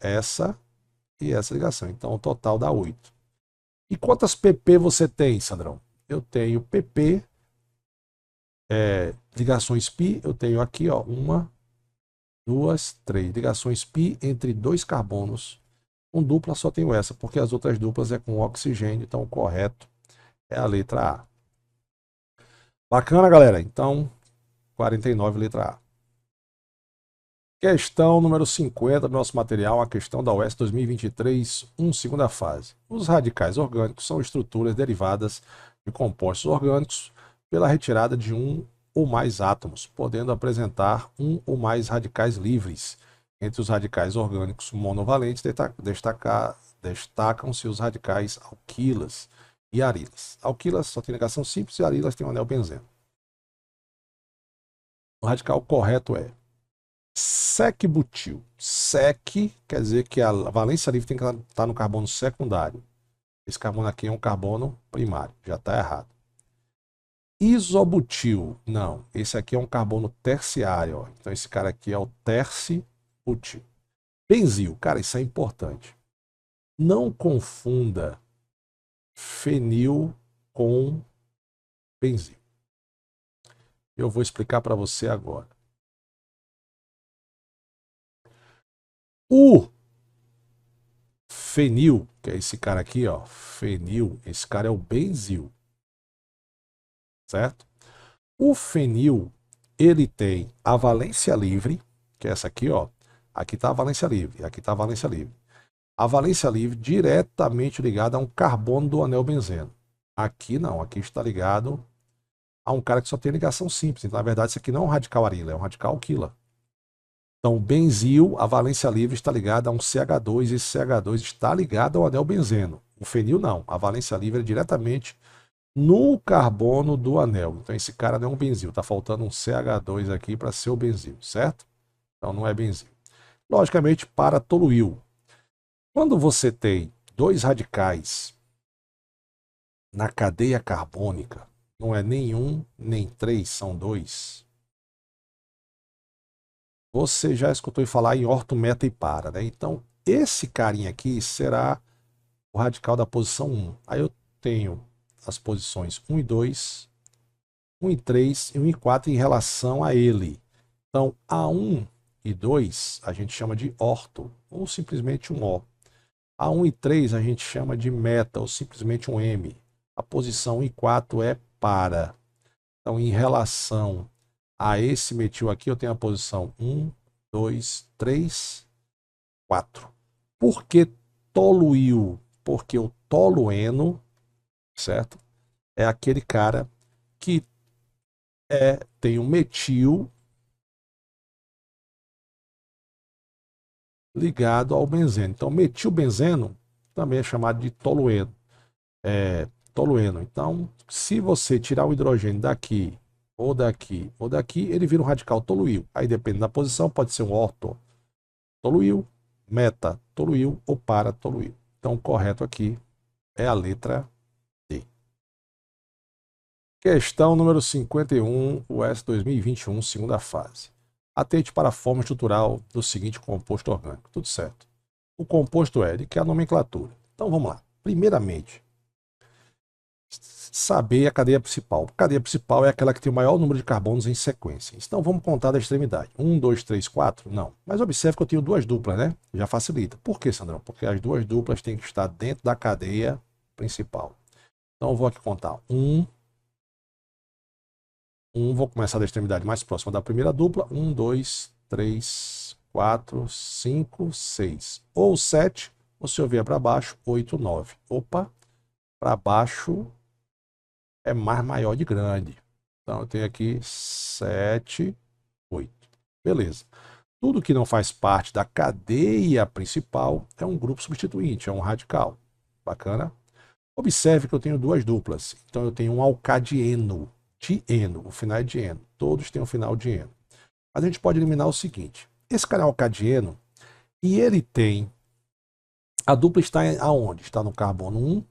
Essa e essa ligação. Então o total dá 8. E quantas pp você tem, Sandrão? Eu tenho pp, ligações pi, eu tenho aqui, ó, 1, 2, 3. Ligações pi entre dois carbonos. Com dupla só tenho essa, porque as outras duplas é com oxigênio, então o correto é a letra A. Bacana, galera? Então, 49, letra A. Questão número 50 do nosso material, a questão da UES 2023, segunda fase. Os radicais orgânicos são estruturas derivadas de compostos orgânicos pela retirada de um ou mais átomos, podendo apresentar um ou mais radicais livres. Entre os radicais orgânicos monovalentes destacam-se os radicais alquilas e arilas. Alquilas só tem ligação simples e arilas tem um anel benzeno. O radical correto é sec-butil. Sec quer dizer que a valência livre tem que estar no carbono secundário. Esse carbono aqui é um carbono primário, já está errado. Isobutil, não, esse aqui é um carbono terciário, ó. Então esse cara aqui é o terci-butil. Benzil, cara, isso é importante. Não confunda fenil com benzil. Eu vou explicar para você agora. O fenil, que é esse cara aqui, ó, fenil, esse cara é o benzil, certo? O fenil, ele tem a valência livre, que é essa aqui, ó, aqui está a valência livre, aqui está a valência livre. A valência livre diretamente ligada a um carbono do anel benzeno. Aqui não, aqui está ligado a um cara que só tem ligação simples. Então, na verdade, isso aqui não é um radical arila, é um radical alquila. Então, benzil, a valência livre está ligada a um CH2, e esse CH2 está ligado ao anel benzeno. O fenil não, a valência livre é diretamente no carbono do anel. Então, esse cara não é um benzil, está faltando um CH2 aqui para ser o benzil, certo? Então, não é benzil. Logicamente, para toluil. Quando você tem dois radicais na cadeia carbônica, não é nenhum nem três, são dois. Você já escutou falar em orto, meta e para, né? Então, esse carinha aqui será o radical da posição 1. Aí eu tenho as posições 1 e 2, 1 e 3 e 1 e 4 em relação a ele. Então, a 1 e 2 a gente chama de orto, ou simplesmente um O. A 1 e 3 a gente chama de meta, ou simplesmente um M. A posição 1 e 4 é para. Então, em relação a esse metil aqui, eu tenho a posição 1, 2, 3, 4. Por que toluil? Porque o tolueno, certo? É aquele cara que tem um metil ligado ao benzeno. Então, metilbenzeno também é chamado de tolueno. Tolueno. Então, se você tirar o hidrogênio daqui, ou daqui, ou daqui, ele vira um radical toluil. Aí, depende da posição, pode ser um orto toluil, meta toluil ou para toluil. Então, o correto aqui é a letra D. Questão número 51, UES 2021, segunda fase. Atente para a forma estrutural do seguinte composto orgânico. Tudo certo. O composto é de que é a nomenclatura. Então, vamos lá. Primeiramente, saber a cadeia principal. A cadeia principal é aquela que tem o maior número de carbonos em sequência. Então vamos contar da extremidade. 1, 2, 3, 4? Não. Mas observe que eu tenho duas duplas, né? Já facilita. Por que, Sandrão? Porque as duas duplas têm que estar dentro da cadeia principal. Então eu vou aqui contar. 1, vou começar da extremidade mais próxima da primeira dupla. 1, 2, 3, 4, 5, 6. Ou 7, ou se eu vier para baixo, 8, 9. Opa, para baixo é mais maior de grande. Então eu tenho aqui 7, 8. Beleza. Tudo que não faz parte da cadeia principal é um grupo substituinte, é um radical. Bacana? Observe que eu tenho duas duplas. Então eu tenho um alcadieno, dieno, o final é dieno. Todos têm o final dieno. Mas a gente pode eliminar o seguinte. Esse cara é alcadieno e ele tem... A dupla está aonde? Está no carbono 1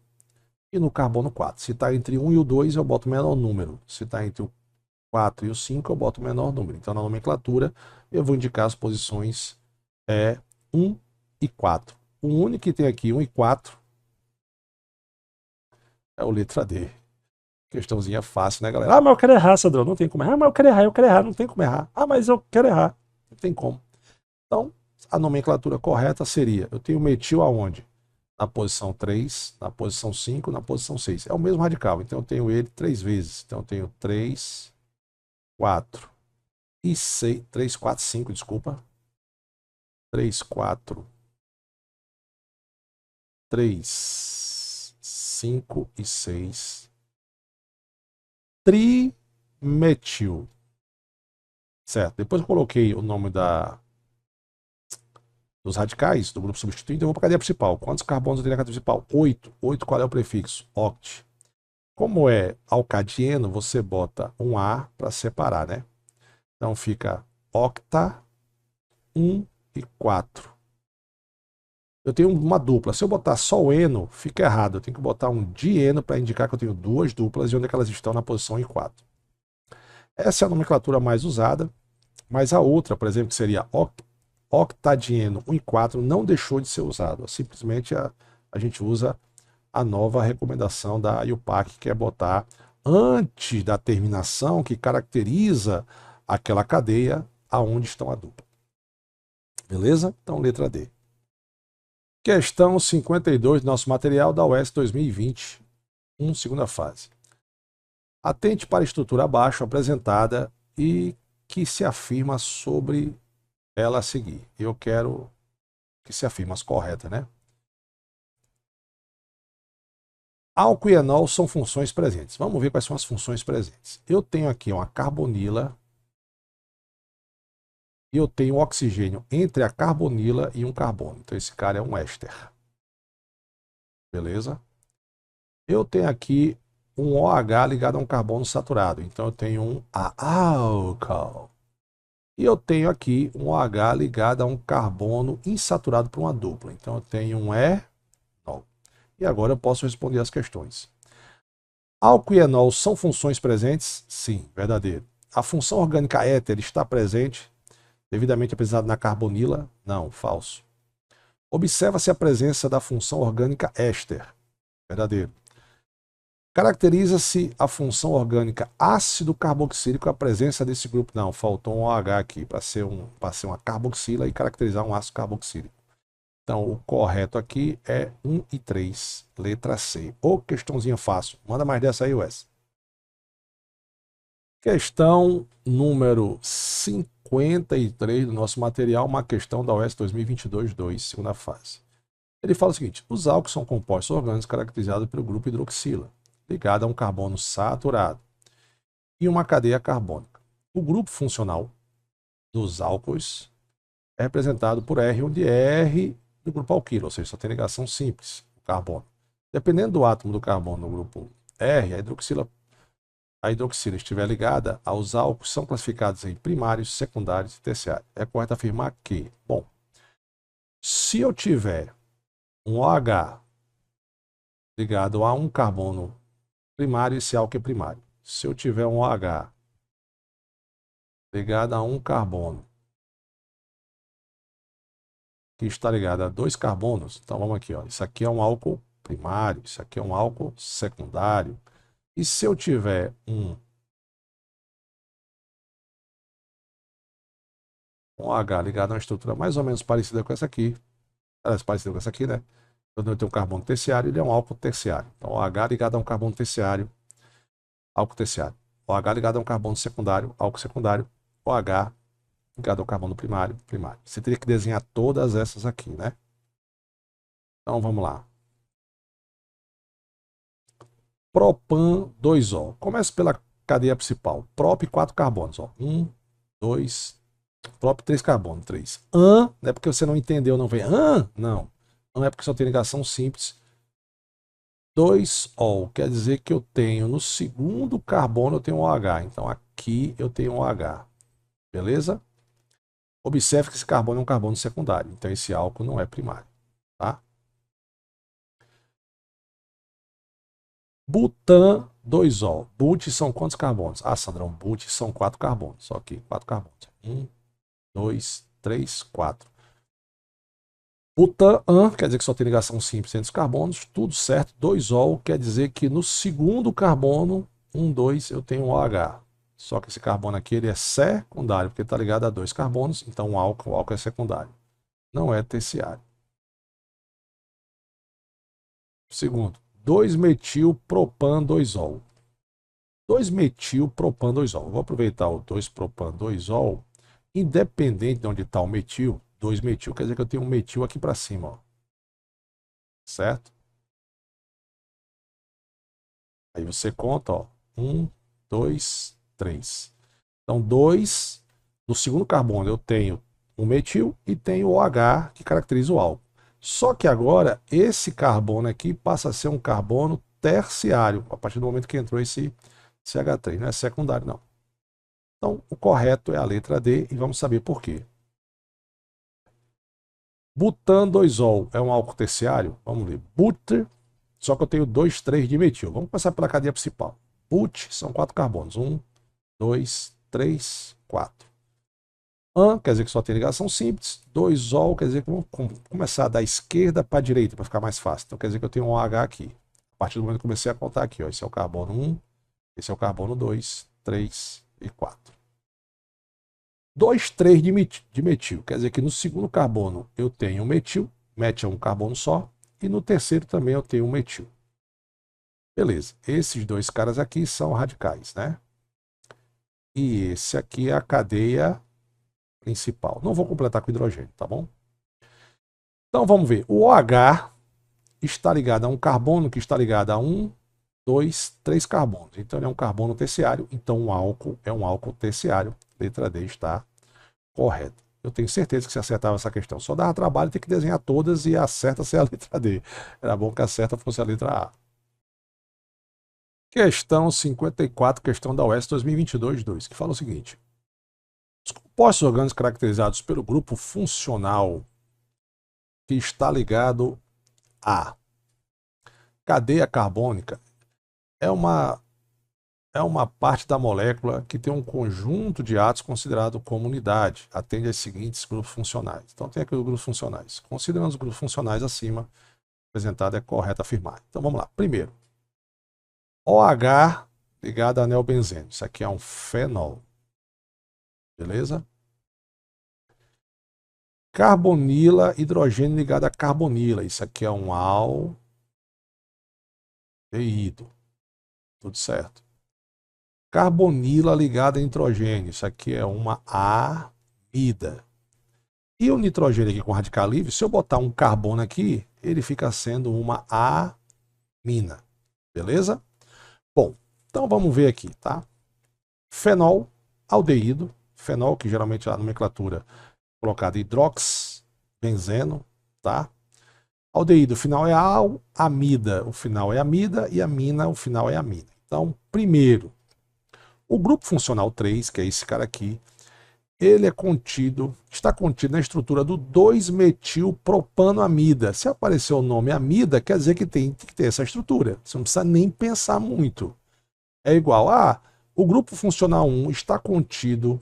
e no carbono 4. Se está entre 1 e o 2, eu boto o menor número. Se está entre o 4 e o 5, eu boto o menor número. Então, na nomenclatura, eu vou indicar as posições 1 e 4. O único que tem aqui 1 e 4 é o letra D. Questãozinha fácil, né, galera? Ah, mas eu quero errar, Sandrão. Não tem como errar. Ah, mas eu quero errar. Não tem como errar. Ah, mas eu quero errar. Não tem como. Então, a nomenclatura correta seria, eu tenho metil aonde? Na posição 3, na posição 5, na posição 6. É o mesmo radical, então eu tenho ele 3 vezes. Então eu tenho 3, 4 e 6, 3, 4, 5, desculpa. 3, 4, 3, 5 e 6. Trimetil. Certo? Depois eu coloquei o nome dos radicais do grupo substituinte, eu vou para a cadeia principal. Quantos carbonos eu tenho na cadeia principal? 8. 8, qual é o prefixo? Oct. Como é alcadieno, você bota um A para separar, né? Então fica octa, 1 e 4. Eu tenho uma dupla. Se eu botar só o eno, fica errado. Eu tenho que botar um dieno para indicar que eu tenho duas duplas e onde é que elas estão na posição em 4. Essa é a nomenclatura mais usada, mas a outra, por exemplo, que seria octadieno 1 e 4, não deixou de ser usado. Simplesmente a gente usa a nova recomendação da IUPAC, que é botar antes da terminação que caracteriza aquela cadeia aonde estão a dupla. Beleza? Então, letra D. Questão 52 do nosso material da UES 2020, segunda fase. Atente para a estrutura abaixo apresentada e que se afirma sobre ela a seguir. Eu quero que se afirme as corretas, né? Álcool e enol são funções presentes. Vamos ver quais são as funções presentes. Eu tenho aqui uma carbonila e eu tenho oxigênio entre a carbonila e um carbono. Então esse cara é um éster. Beleza? Eu tenho aqui um OH ligado a um carbono saturado. Então eu tenho um álcool. E eu tenho aqui um OH ligado a um carbono insaturado por uma dupla. Então eu tenho um enol. E agora eu posso responder as questões. Álcool e enol são funções presentes? Sim, verdadeiro. A função orgânica éter está presente, devidamente apresentada na carbonila? Não, falso. Observa-se a presença da função orgânica éster? Verdadeiro. Caracteriza-se a função orgânica ácido carboxílico a presença desse grupo? Não, faltou um OH aqui para ser uma carboxila e caracterizar um ácido carboxílico. Então, o correto aqui é 1 e 3, letra C. Ô, questãozinha fácil. Manda mais dessa aí, Wes. Questão número 53 do nosso material, uma questão da UES 2022-2, segunda fase. Ele fala o seguinte: os álcools são compostos orgânicos caracterizados pelo grupo hidroxila, ligado a um carbono saturado e uma cadeia carbônica. O grupo funcional dos álcools é representado por R, onde R do grupo alquilo, ou seja, só tem ligação simples, o carbono. Dependendo do átomo do carbono no grupo R, a hidroxila estiver ligada aos álcools, são classificados em primários, secundários e terciários. É correto afirmar que, bom, se eu tiver um OH ligado a um carbono primário, esse álcool é primário. Se eu tiver um OH ligado a um carbono que está ligado a dois carbonos, então vamos aqui, ó, isso aqui é um álcool primário, isso aqui é um álcool secundário. E se eu tiver um OH ligado a uma estrutura mais ou menos parecida com essa aqui, né? Quando eu tenho um carbono terciário, ele é um álcool terciário. Então, OH ligado a um carbono terciário, álcool terciário. OH ligado a um carbono secundário, álcool secundário. OH ligado ao carbono primário, primário. Você teria que desenhar todas essas aqui, né? Então, vamos lá. Propan 2O. Começa pela cadeia principal. Prop 4 carbonos. Ó. 1, 2, prop 3 carbonos. 3. Não é porque você não entendeu, não vem. Não. Não é porque só tem ligação simples. 2O. Quer dizer que eu tenho no segundo carbono eu tenho um OH. Então aqui eu tenho um OH. Beleza? Observe que esse carbono é um carbono secundário. Então esse álcool não é primário. Tá? Butan 2O. But são quantos carbonos? Ah, Sandrão, but são 4 carbonos. Só aqui, 4 carbonos. 1, 2, 3, 4. Butan quer dizer que só tem ligação simples entre os carbonos. Tudo certo. 2O quer dizer que no segundo carbono, 1, 2, eu tenho um OH. Só que esse carbono aqui ele é secundário, porque está ligado a 2 carbonos. Então o álcool é secundário. Não é terciário. Segundo. 2-metil-propan-2-ol. 2-metil-propan-2-ol. Vou aproveitar o 2-propan-2-ol. Independente de onde está o metil, 2 metil, quer dizer que eu tenho um metil aqui para cima, ó. Certo? Aí você conta, ó, 1, 2, 3. Então, 2, no segundo carbono eu tenho um metil e tenho o OH que caracteriza o álcool. Só que agora esse carbono aqui passa a ser um carbono terciário, a partir do momento que entrou esse CH3, não é secundário não. Então, o correto é a letra D e vamos saber por quê. Butan 2-ol é um álcool terciário? Vamos ver. Buter, só que eu tenho 2, 3 de metil. Vamos começar pela cadeia principal. But são 4 carbonos. 1, 2, 3, 4. An quer dizer que só tem ligação simples. 2-ol quer dizer que vamos começar da esquerda para a direita para ficar mais fácil. Então quer dizer que eu tenho um OH aqui. A partir do momento que eu comecei a contar aqui, ó, esse é o carbono 1, esse é o carbono 2, 3 e 4. 2, 3 de metil, quer dizer que no segundo carbono eu tenho um metil, met é um carbono só, e no terceiro também eu tenho um metil. Beleza, esses dois caras aqui são radicais, né? E esse aqui é a cadeia principal. Não vou completar com hidrogênio, tá bom? Então vamos ver, o OH está ligado a um carbono que está ligado a 1, 2, 3 carbonos. Então ele é um carbono terciário, então um álcool é um álcool terciário. Letra D está correta. Eu tenho certeza que você acertava essa questão. Só dava trabalho ter que desenhar todas e a certa ser a letra D. Era bom que a certa fosse a letra A. Questão 54, questão da UES 2022-2, que fala o seguinte. Os compostos orgânicos caracterizados pelo grupo funcional que está ligado à cadeia carbônica é uma parte da molécula que tem um conjunto de átomos considerado como unidade, atende aos seguintes grupos funcionais. Então tem aqui os grupos funcionais. Considerando os grupos funcionais acima, apresentado é correto afirmar. Então vamos lá. Primeiro, OH ligado a neobenzeno. Isso aqui é um fenol. Beleza? Carbonila, hidrogênio ligado a carbonila. Isso aqui é um aldeído. Tudo certo. Carbonila ligada a nitrogênio. Isso aqui é uma amida. E o nitrogênio aqui com radical livre, se eu botar um carbono aqui, ele fica sendo uma amina. Beleza? Bom, então vamos ver aqui, tá? Fenol, aldeído. Fenol, que geralmente a nomenclatura é colocada hidroxibenzeno, tá? Aldeído, o final é al, amida, o final é amida, e amina, o final é amina. Então, primeiro, o grupo funcional 3, que é esse cara aqui, ele está contido na estrutura do 2-metilpropanoamida. Se aparecer o nome amida, quer dizer que tem que ter essa estrutura. Você não precisa nem pensar muito. É igual a o grupo funcional 1 está contido.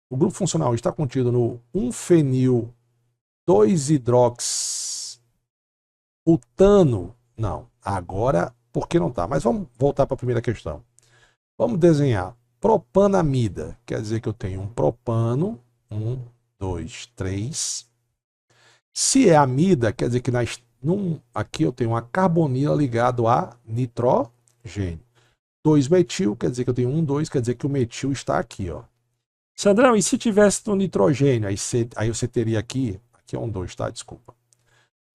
O grupo funcional está contido no 1-fenil 2-hidroxibutano. Não, agora por que não está? Mas vamos voltar para a primeira questão. Vamos desenhar propanamida. Quer dizer que eu tenho um propano. 1, 2, 3. Se é amida, quer dizer que aqui eu tenho uma carbonila ligado a nitrogênio. 2-metil, quer dizer que eu tenho 1, 2, quer dizer que o metil está aqui, ó. Sandrão, e se tivesse no nitrogênio? Aí você teria aqui é um 2, tá? Desculpa.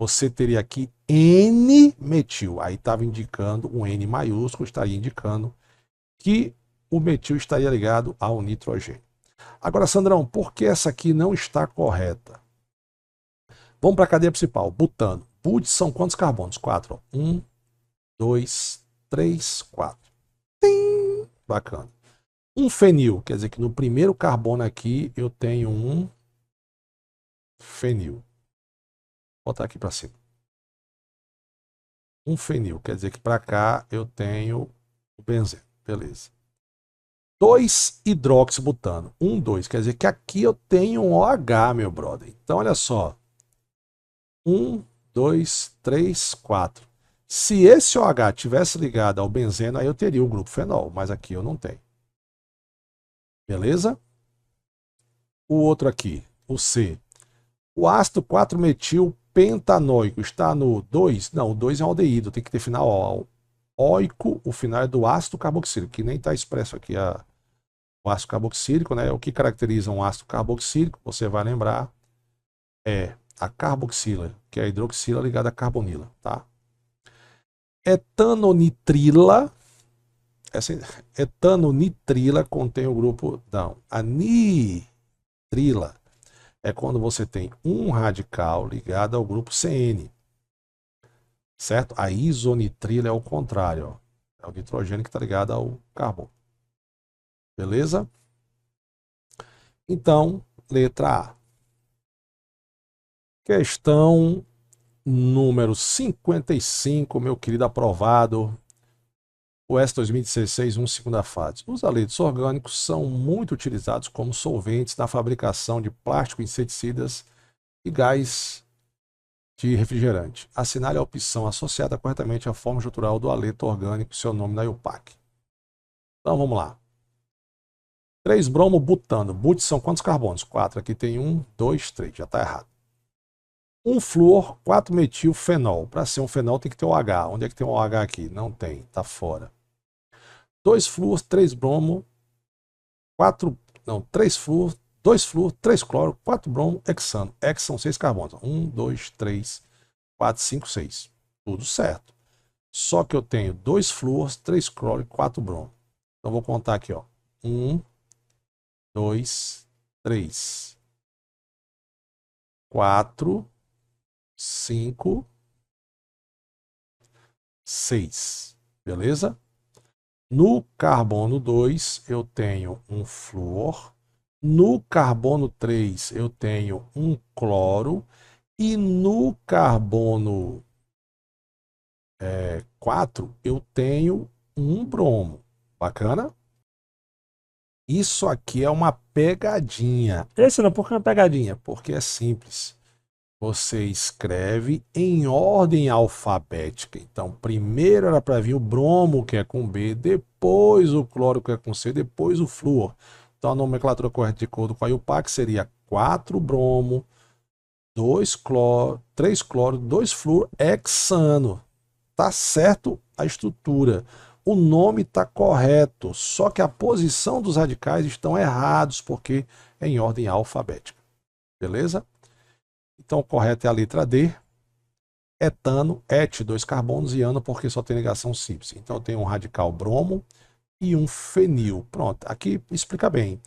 Você teria aqui N-metil. Aí estava indicando, um N maiúsculo estaria indicando que o metil estaria ligado ao nitrogênio. Agora, Sandrão, por que essa aqui não está correta? Vamos para a cadeia principal, butano. But são quantos carbonos? 4. 1, 2, 3, 4. Tim! Bacana. Um fenil, quer dizer que no primeiro carbono aqui eu tenho um fenil. Vou botar aqui para cima. Um fenil, quer dizer que para cá eu tenho o benzeno. Beleza. 2-hidroxibutano. 1, 2. Quer dizer que aqui eu tenho um OH, meu brother. Então, olha só. 1, 2, 3, 4. Se esse OH tivesse ligado ao benzeno, aí eu teria o grupo fenol. Mas aqui eu não tenho. Beleza? O outro aqui, o C. O ácido 4-metil-pentanóico está no 2? Não, o 2 é um aldeído. Tem que ter final óico. O final é do ácido carboxílico, que nem está expresso aqui O ácido carboxílico, né? O que caracteriza um ácido carboxílico, você vai lembrar, é a carboxila, que é a hidroxila ligada à carbonila, tá? Etanonitrila, essa etanonitrila contém o grupo, não, a nitrila é quando você tem um radical ligado ao grupo CN, certo? A isonitrila é o contrário, ó. É o nitrogênio que está ligado ao carbono. Beleza? Então, letra A. Questão número 55, meu querido aprovado. O S 2016, segunda fase. Os halides orgânicos são muito utilizados como solventes na fabricação de plástico, inseticidas e gás de refrigerante. Assinale a opção associada corretamente à forma estrutural do haleto orgânico e seu nome na IUPAC. Então vamos lá. 3-bromo-butano. But são quantos carbonos? 4. Aqui tem 1, 2, 3. Já está errado. 1-flúor, 4-metilfenol. Para ser um fenol tem que ter o H. Onde é que tem o H aqui? Não tem, está fora. 2-flúor, 3-bromo, 4. Não, 3-flúor, 2-flúor, 3-cloro, 4-bromo, hexano. Hex são 6 carbonos. 1, 2, 3, 4, 5, 6. Tudo certo. Só que eu tenho 2 flúor, 3 cloro e 4 bromo. Então vou contar aqui, ó. 1, 2, 3, 4, 5, 6. Beleza? No carbono 2 eu tenho um flúor. No carbono 3 eu tenho um cloro. E no carbono 4 eu tenho um bromo. Bacana? Isso aqui é uma pegadinha. Esse não, por que é uma pegadinha? Porque é simples. Você escreve em ordem alfabética. Então, primeiro era para vir o bromo, que é com B, depois o cloro, que é com C, depois o flúor. Então, a nomenclatura correta de acordo com a IUPAC seria 4 bromo, 2 cloro, 3 cloro, 2 flúor, hexano. Tá certo a estrutura. O nome está correto, só que a posição dos radicais estão errados, porque é em ordem alfabética. Beleza? Então o correto é a letra D. Etano, et, 2 carbonos, e ano, porque só tem ligação simples. Então eu tenho um radical bromo e um fenil. Pronto, aqui explica bem.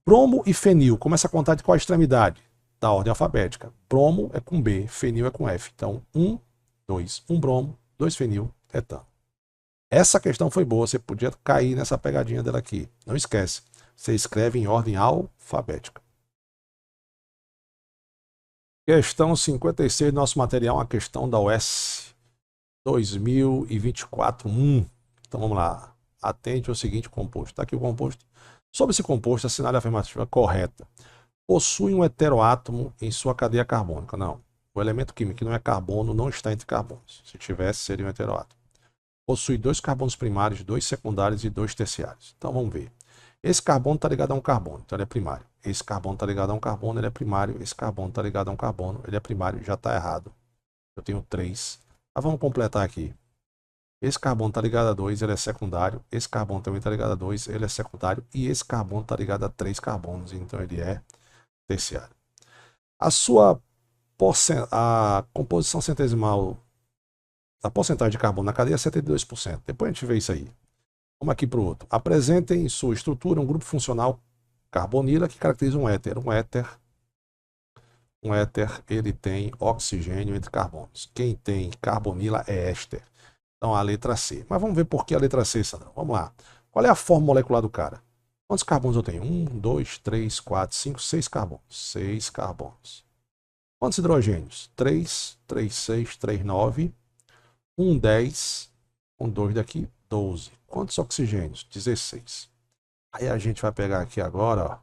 Bromo e fenil, começa a contar de qual extremidade? Da ordem alfabética. Bromo é com B, fenil é com F. Então 1, 2, 1 bromo, 2 fenil, etano. Essa questão foi boa, você podia cair nessa pegadinha dela aqui. Não esquece, você escreve em ordem alfabética. Questão 56 do nosso material, uma questão da UES 2024-1. Então vamos lá. Atente ao seguinte composto. Está aqui o composto. Sobre esse composto, assinale a afirmativa correta. Possui um heteroátomo em sua cadeia carbônica. Não. O elemento químico que não é carbono não está entre carbonos. Se tivesse, seria um heteroátomo. Possui 2 carbonos primários, 2 secundários e 2 terciários. Então vamos ver. Esse carbono está ligado a um carbono, então ele é primário. Esse carbono está ligado a um carbono, ele é primário. Esse carbono está ligado a um carbono, ele é primário. Já está errado. Eu tenho 3. Mas vamos completar aqui. Esse carbono está ligado a 2, ele é secundário. Esse carbono também está ligado a 2, ele é secundário. E esse carbono está ligado a 3 carbonos, então ele é terciário. A composição centesimal, a porcentagem de carbono na cadeia é 72%. Depois a gente vê isso aí. Vamos aqui para o outro. Apresentem em sua estrutura um grupo funcional carbonila que caracteriza um éter. Um éter, ele tem oxigênio entre carbonos. Quem tem carbonila é éster. Então a letra C. Mas vamos ver por que a letra C, Sandra. Vamos lá. Qual é a forma molecular do cara? Quantos carbonos eu tenho? 1, 2, 3, 4, 5, 6 carbonos. 6 carbonos. Quantos hidrogênios? 3, 3, 6, 3, 9. 1, 10. Com 2 daqui, 12. Quantos oxigênios? 16. Aí a gente vai pegar aqui agora, ó,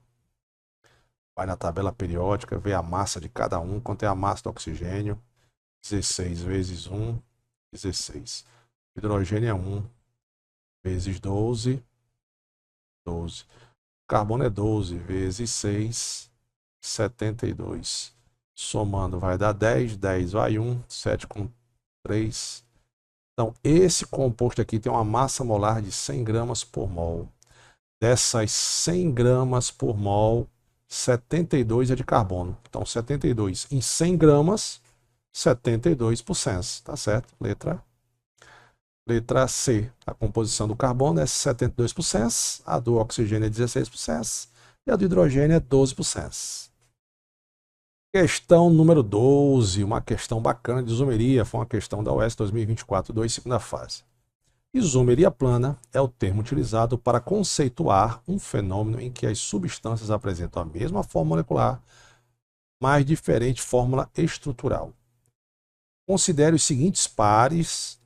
vai na tabela periódica, ver a massa de cada um, quanto é a massa do oxigênio. 16 vezes 1, 16. O hidrogênio é 1 vezes 12, 12. O carbono é 12 vezes 6, 72. Somando vai dar 10, 10 vai 1, 7 com 3. Então, esse composto aqui tem uma massa molar de 100 gramas por mol. Dessas 100 gramas por mol, 72 é de carbono. Então, 72 em 100 gramas, 72%. Tá certo? Letra C. A composição do carbono é 72%, a do oxigênio é 16% e a do hidrogênio é 12%. Questão número 12, uma questão bacana de isomeria, foi uma questão da UES 2024-2, segunda fase. Isomeria plana é o termo utilizado para conceituar um fenômeno em que as substâncias apresentam a mesma forma molecular, mas diferente fórmula estrutural. Considere os seguintes pares,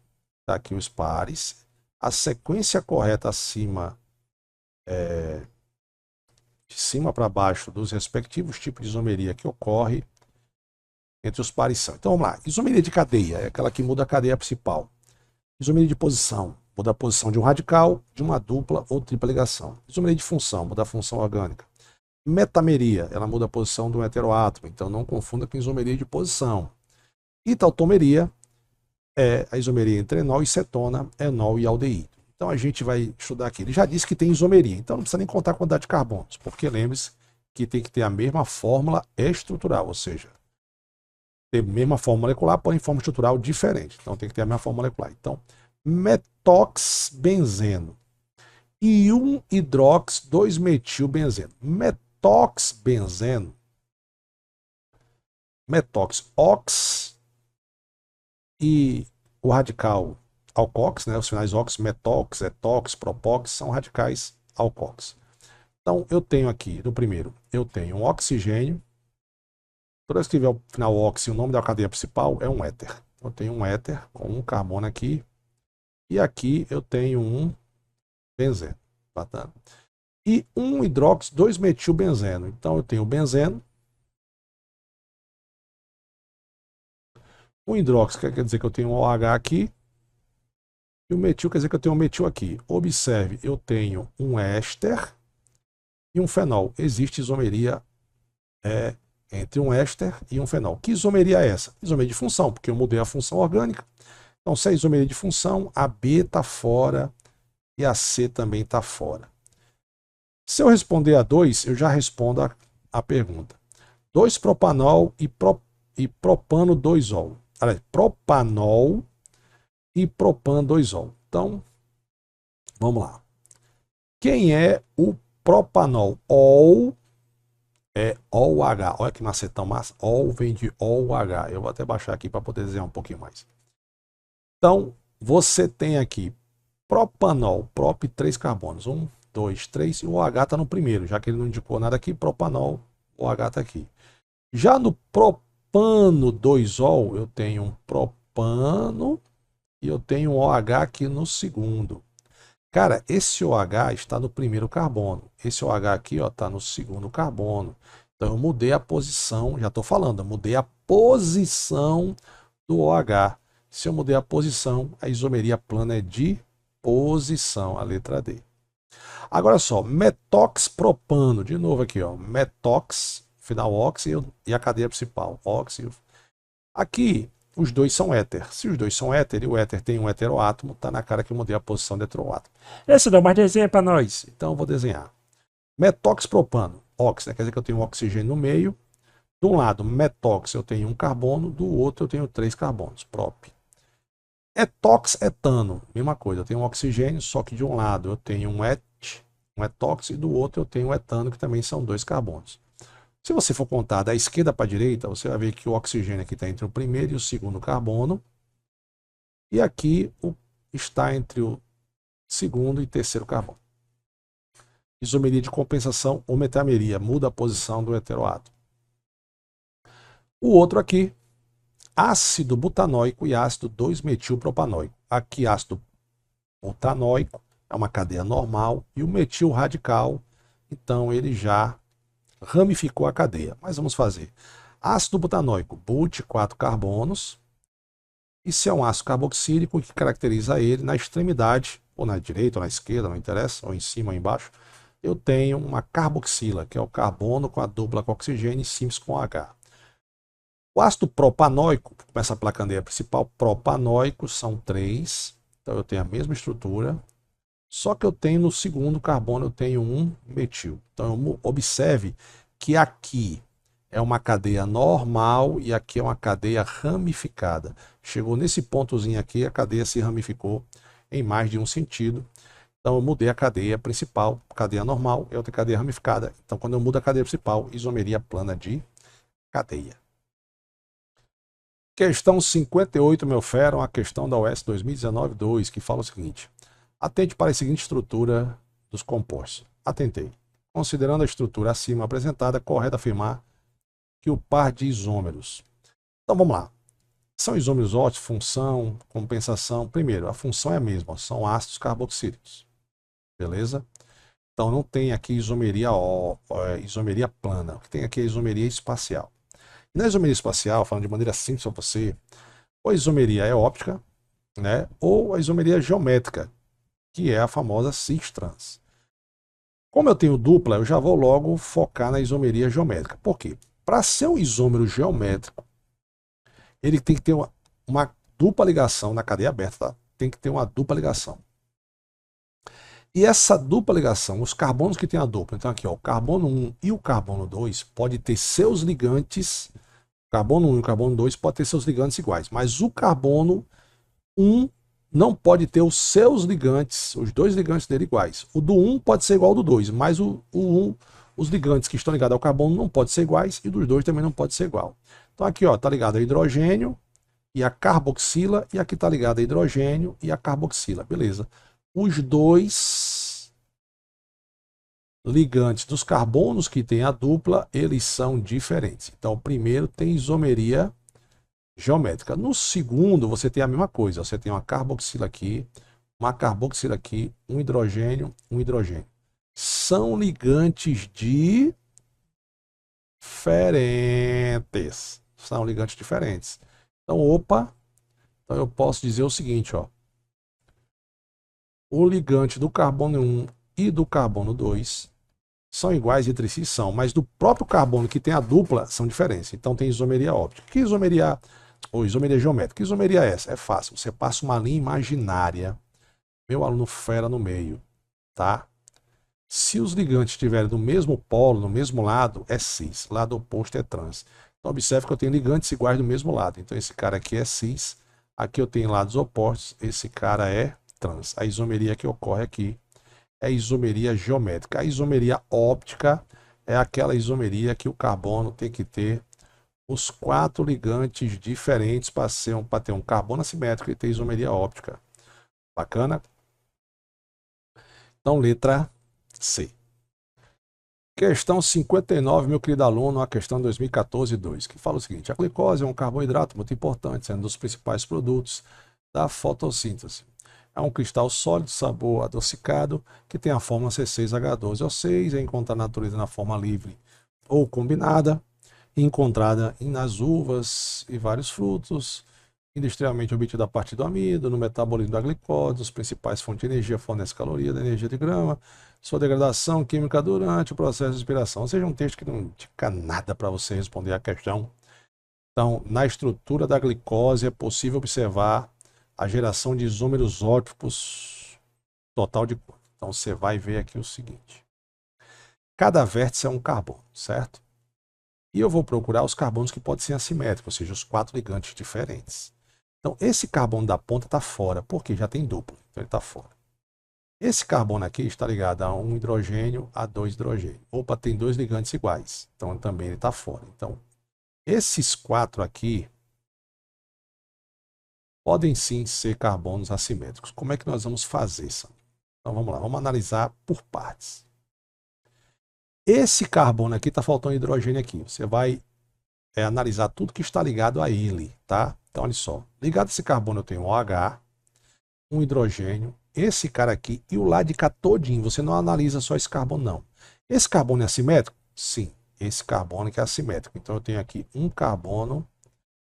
tá aqui os pares, a sequência correta acima, de cima para baixo dos respectivos tipos de isomeria que ocorre entre os pares são. Então vamos lá, isomeria de cadeia é aquela que muda a cadeia principal. Isomeria de posição, muda a posição de um radical, de uma dupla ou tripla ligação. Isomeria de função, muda a função orgânica. Metameria, ela muda a posição do heteroátomo, então não confunda com isomeria de posição. E tautomeria é a isomeria entre enol e cetona, enol e aldeído. Então a gente vai estudar aqui. Ele já disse que tem isomeria, então não precisa nem contar a quantidade de carbonos, porque lembre-se que tem que ter a mesma fórmula estrutural, ou seja, ter a mesma fórmula molecular, porém forma estrutural diferente. Então tem que ter a mesma fórmula molecular. Então, metoxbenzeno e 1-hidrox-2-metilbenzeno. Metoxbenzeno, metox-ox e o radical alcox, né, os finais ox, metox, etox, propox, são radicais alcox. Então eu tenho aqui, no primeiro, eu tenho um oxigênio. Toda vez que tiver o final ox e o nome da cadeia principal é um éter. Eu tenho um éter com um carbono aqui. E aqui eu tenho um benzeno. Bacana. E 1-hidrox-2-metilbenzeno. Então eu tenho o benzeno. O hidrox quer dizer que eu tenho um OH aqui. E o metil quer dizer que eu tenho um metil aqui. Observe, eu tenho um éster e um fenol. Existe isomeria entre um éster e um fenol. Que isomeria é essa? Isomeria de função, porque eu mudei a função orgânica. Então, se é isomeria de função, a B está fora e a C também está fora. Se eu responder a 2, eu já respondo a pergunta. 2-propanol e propano 2-ol. Propanol e propan 2-ol. Então, vamos lá. Quem é o propanol? Ol é OH. Olha que macetão massa. Ol vem de OH. Eu vou até baixar aqui para poder desenhar um pouquinho mais. Então, você tem aqui propanol, prop 3 carbonos. 1, 2, 3. E o OH está no primeiro, já que ele não indicou nada aqui. Propanol, o OH está aqui. Já no propano 2-ol, eu tenho um propano e eu tenho um OH aqui no segundo. Cara, esse OH está no primeiro carbono. Esse OH aqui está no segundo carbono. Então eu mudei a posição, já estou falando, eu mudei a posição do OH. Se eu mudei a posição, a isomeria plana é de posição, a letra D. Agora só, metoxpropano, de novo aqui, ó, metox, final ox e a cadeia principal, ox. Aqui, os dois são éter. Se os dois são éter e o éter tem um heteroátomo, tá na cara que eu mudei a posição do heteroátomo. Esse não, mas desenha para nós. Então eu vou desenhar. Metoxpropano, ox, né? Quer dizer que eu tenho um oxigênio no meio. De um lado, metox, eu tenho um carbono, do outro eu tenho 3 carbonos, prop. Etox-etano, mesma coisa, eu tenho um oxigênio, só que de um lado eu tenho um etox, e do outro eu tenho um etano, que também são 2 carbonos. Se você for contar da esquerda para a direita, você vai ver que o oxigênio aqui está entre o primeiro e o segundo carbono. E aqui está entre o segundo e terceiro carbono. Isomeria de compensação ou metameria, muda a posição do heteroátomo. O outro aqui, ácido butanoico e ácido 2-metilpropanoico. Aqui ácido butanoico é uma cadeia normal e o metil radical, então ele já ramificou a cadeia. Mas vamos fazer. Ácido butanoico, but 4 carbonos. E se é um ácido carboxílico, o que caracteriza ele na extremidade, ou na direita, ou na esquerda, não interessa, ou em cima ou embaixo, eu tenho uma carboxila, que é o carbono com a dupla com oxigênio e símbolo com H. O ácido propanóico, começa pela cadeia principal, propanóico são 3, então eu tenho a mesma estrutura, Só que eu tenho no segundo carbono, eu tenho um metil. Então, observe que aqui é uma cadeia normal e aqui é uma cadeia ramificada. Chegou nesse pontozinho aqui, a cadeia se ramificou em mais de um sentido. Então, eu mudei a cadeia principal, cadeia normal, e outra cadeia ramificada. Então, quando eu mudo a cadeia principal, isomeria plana de cadeia. Questão 58, meu fera, uma questão da UES 2019-2, que fala o seguinte. Atente para a seguinte estrutura dos compostos. Atentei. Considerando a estrutura acima apresentada, correto afirmar que o par de isômeros. Então, vamos lá. São isômeros óticos, função, compensação. Primeiro, a função é a mesma, são ácidos carboxílicos. Beleza? Então, não tem aqui isomeria plana. O que tem aqui é isomeria espacial. Na isomeria espacial, falando de maneira simples para você, ou a isomeria é óptica, né, ou a isomeria geométrica, que é a famosa cis-trans. Como eu tenho dupla, eu já vou logo focar na isomeria geométrica. Por quê? Para ser um isômero geométrico, ele tem que ter uma dupla ligação na cadeia aberta, tá? Tem que ter uma dupla ligação. E essa dupla ligação, os carbonos que tem a dupla, então aqui ó, o carbono 1 e o carbono 2 pode ter seus ligantes, o carbono 1 e o carbono 2 pode ter seus ligantes iguais, mas o carbono 1 não pode ter os seus ligantes, os dois ligantes dele iguais. O do 1 pode ser igual ao do 2, mas os ligantes que estão ligados ao carbono não podem ser iguais e dos dois também não pode ser igual. Então aqui ó, tá ligado a hidrogênio e a carboxila, e aqui tá ligado a hidrogênio e a carboxila, beleza. Os dois ligantes dos carbonos que tem a dupla, eles são diferentes. Então, o primeiro tem isomeria geométrica. No segundo, você tem a mesma coisa. Você tem uma carboxila aqui, um hidrogênio, um hidrogênio. São ligantes diferentes. São ligantes diferentes. Então, então eu posso dizer o seguinte, ó. O ligante do carbono 1 e do carbono 2 são iguais entre si, mas do próprio carbono que tem a dupla são diferentes. Então tem isomeria óptica. Que isomeria, ou isomeria geométrica? Que isomeria é essa? É fácil. Você passa uma linha imaginária, meu aluno fera no meio, tá? Se os ligantes estiverem no mesmo polo, no mesmo lado, é cis. Lado oposto é trans. Então observe que eu tenho ligantes iguais do mesmo lado. Então esse cara aqui é cis. Aqui eu tenho lados opostos. Esse cara é trans. A isomeria que ocorre aqui é a isomeria geométrica. A isomeria óptica é aquela isomeria que o carbono tem que ter os 4 ligantes diferentes para ter um carbono assimétrico e ter isomeria óptica. Bacana? Então, letra C. Questão 59, meu querido aluno, a questão 2014-2, que fala o seguinte: a glicose é um carboidrato muito importante, sendo um dos principais produtos da fotossíntese. É um cristal sólido, sabor adocicado, que tem a fórmula C6H12O6, é encontrada na natureza na forma livre ou combinada, encontrada nas uvas e vários frutos, industrialmente obtida a partir do amido, no metabolismo da glicose, as principais fontes de energia fornecem caloria da energia de grama, sua degradação química durante o processo de respiração. Ou seja, um texto que não indica nada para você responder a questão. Então, na estrutura da glicose é possível observar a geração de isômeros óticos total de cor. Então você vai ver aqui o seguinte. Cada vértice é um carbono, certo? E eu vou procurar os carbonos que podem ser assimétricos, ou seja, os 4 ligantes diferentes. Então esse carbono da ponta está fora, porque já tem duplo, então ele está fora. Esse carbono aqui está ligado a um hidrogênio, a 2 hidrogênios. Opa, tem 2 ligantes iguais, então também ele está fora. Então esses 4 aqui podem sim ser carbonos assimétricos. Como é que nós vamos fazer isso? Então vamos lá, vamos analisar por partes. Esse carbono aqui, está faltando hidrogênio aqui. Você vai analisar tudo que está ligado a ele, tá? Então olha só, ligado a esse carbono eu tenho um OH, um hidrogênio, esse cara aqui e o lado de cá todinho. Você não analisa só esse carbono não. Esse carbono é assimétrico? Sim, esse carbono que é assimétrico. Então eu tenho aqui um carbono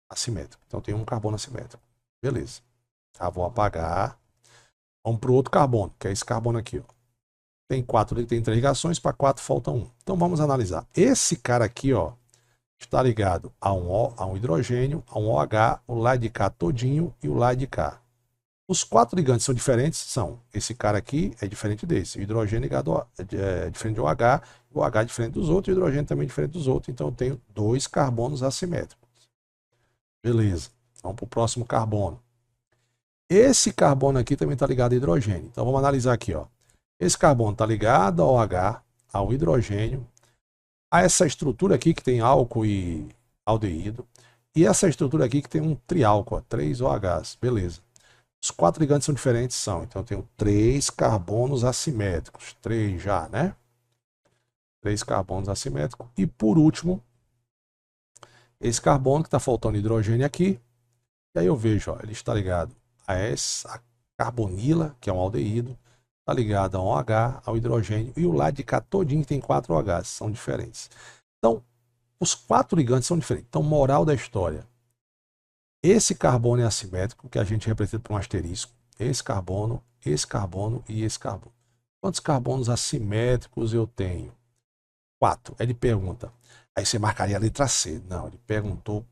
assimétrico. Então eu tenho um carbono assimétrico. Beleza. Vou apagar. Vamos para o outro carbono, que é esse carbono aqui. Ó. Tem 3 ligações, para 4 falta 1. Então vamos analisar. Esse cara aqui ó, está ligado a um hidrogênio, a um OH, o lado de cá todinho e o lado de cá. Os 4 ligantes são diferentes? São. Esse cara aqui é diferente desse. O hidrogênio ligado é diferente do OH, o OH é diferente dos outros, o hidrogênio também é diferente dos outros. Então eu tenho 2 carbonos assimétricos. Beleza. Vamos para o próximo carbono. Esse carbono aqui também está ligado a hidrogênio. Então vamos analisar aqui, ó. Esse carbono está ligado ao OH, ao hidrogênio, a essa estrutura aqui que tem álcool e aldeído, e essa estrutura aqui que tem um triálcool, 3 OHs. Beleza. Os 4 ligantes são diferentes, são. Então eu tenho 3 carbonos assimétricos. 3 já, né? 3 carbonos assimétricos. E por último, esse carbono que está faltando hidrogênio aqui. E aí eu vejo, ó, ele está ligado a carbonila, que é um aldeído, está ligado a um OH, ao hidrogênio, e o lado de cá todinho tem 4 OHs, são diferentes. Então, os 4 ligantes são diferentes. Então, moral da história. Esse carbono é assimétrico, que a gente representa por um asterisco. Esse carbono e esse carbono. Quantos carbonos assimétricos eu tenho? 4. Ele pergunta. Aí você marcaria a letra C. Não, ele perguntou.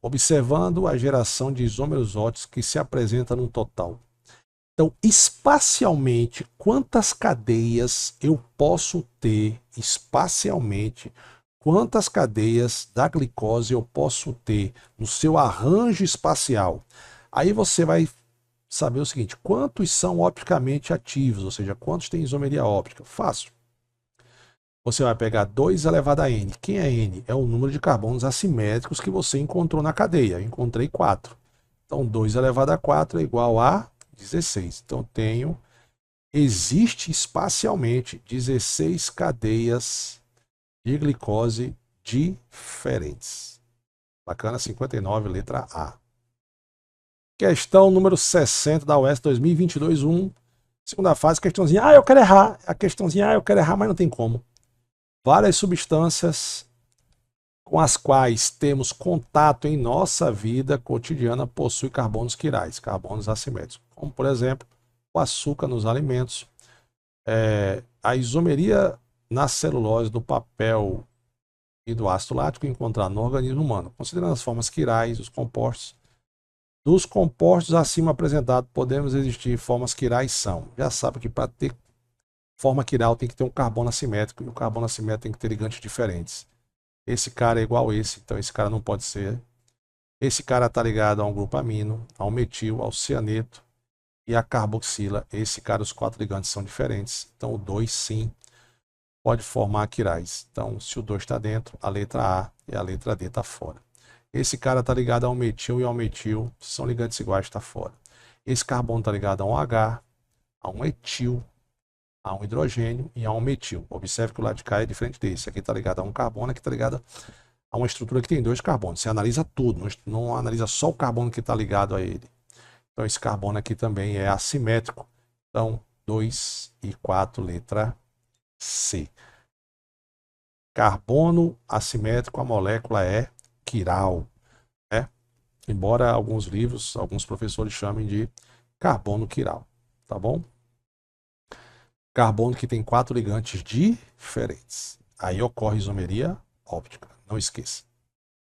Observando a geração de isômeros óticos que se apresenta num total. Então, espacialmente, quantas cadeias eu posso ter espacialmente? Quantas cadeias da glicose eu posso ter no seu arranjo espacial? Aí você vai saber o seguinte, quantos são opticamente ativos, ou seja, quantos tem isomeria óptica? Fácil. Você vai pegar 2 elevado a n. Quem é n? É o número de carbonos assimétricos que você encontrou na cadeia. Eu encontrei 4. Então, 2 elevado a 4 é igual a 16. Então, existe espacialmente 16 cadeias de glicose diferentes. Bacana, 59, letra A. Questão número 60 da UES 2022-1. Segunda fase, questãozinha. Eu quero errar. A questãozinha, eu quero errar, mas não tem como. Várias substâncias com as quais temos contato em nossa vida cotidiana possuem carbonos quirais, carbonos assimétricos. Como, por exemplo, o açúcar nos alimentos, a isomeria na celulose do papel e do ácido lático encontrado no organismo humano. Considerando as formas quirais, os compostos. Dos compostos acima apresentados, podemos existir formas quirais são. Já sabe que para ter forma quiral tem que ter um carbono assimétrico, e o carbono assimétrico tem que ter ligantes diferentes. Esse cara é igual a esse, então esse cara não pode ser. Esse cara está ligado a um grupo amino, ao metil, ao cianeto e à carboxila. Esse cara, os 4 ligantes são diferentes. Então o 2 sim pode formar quirais. Então se o 2 está dentro, a letra A e a letra D está fora. Esse cara está ligado ao metil e ao metil, são ligantes iguais, está fora. Esse carbono está ligado a um H, a um etil, a um hidrogênio e a um metil. Observe que o lado de cá é diferente desse. Aqui está ligado a um carbono, aqui está ligado a uma estrutura que tem 2 carbonos. Você analisa tudo, não analisa só o carbono que está ligado a ele. Então esse carbono aqui também é assimétrico. Então 2 e 4, letra C. Carbono assimétrico, a molécula é quiral, né? Embora alguns livros, alguns professores chamem de carbono quiral, tá bom? Carbono que tem 4 ligantes diferentes. Aí ocorre isomeria óptica, não esqueça.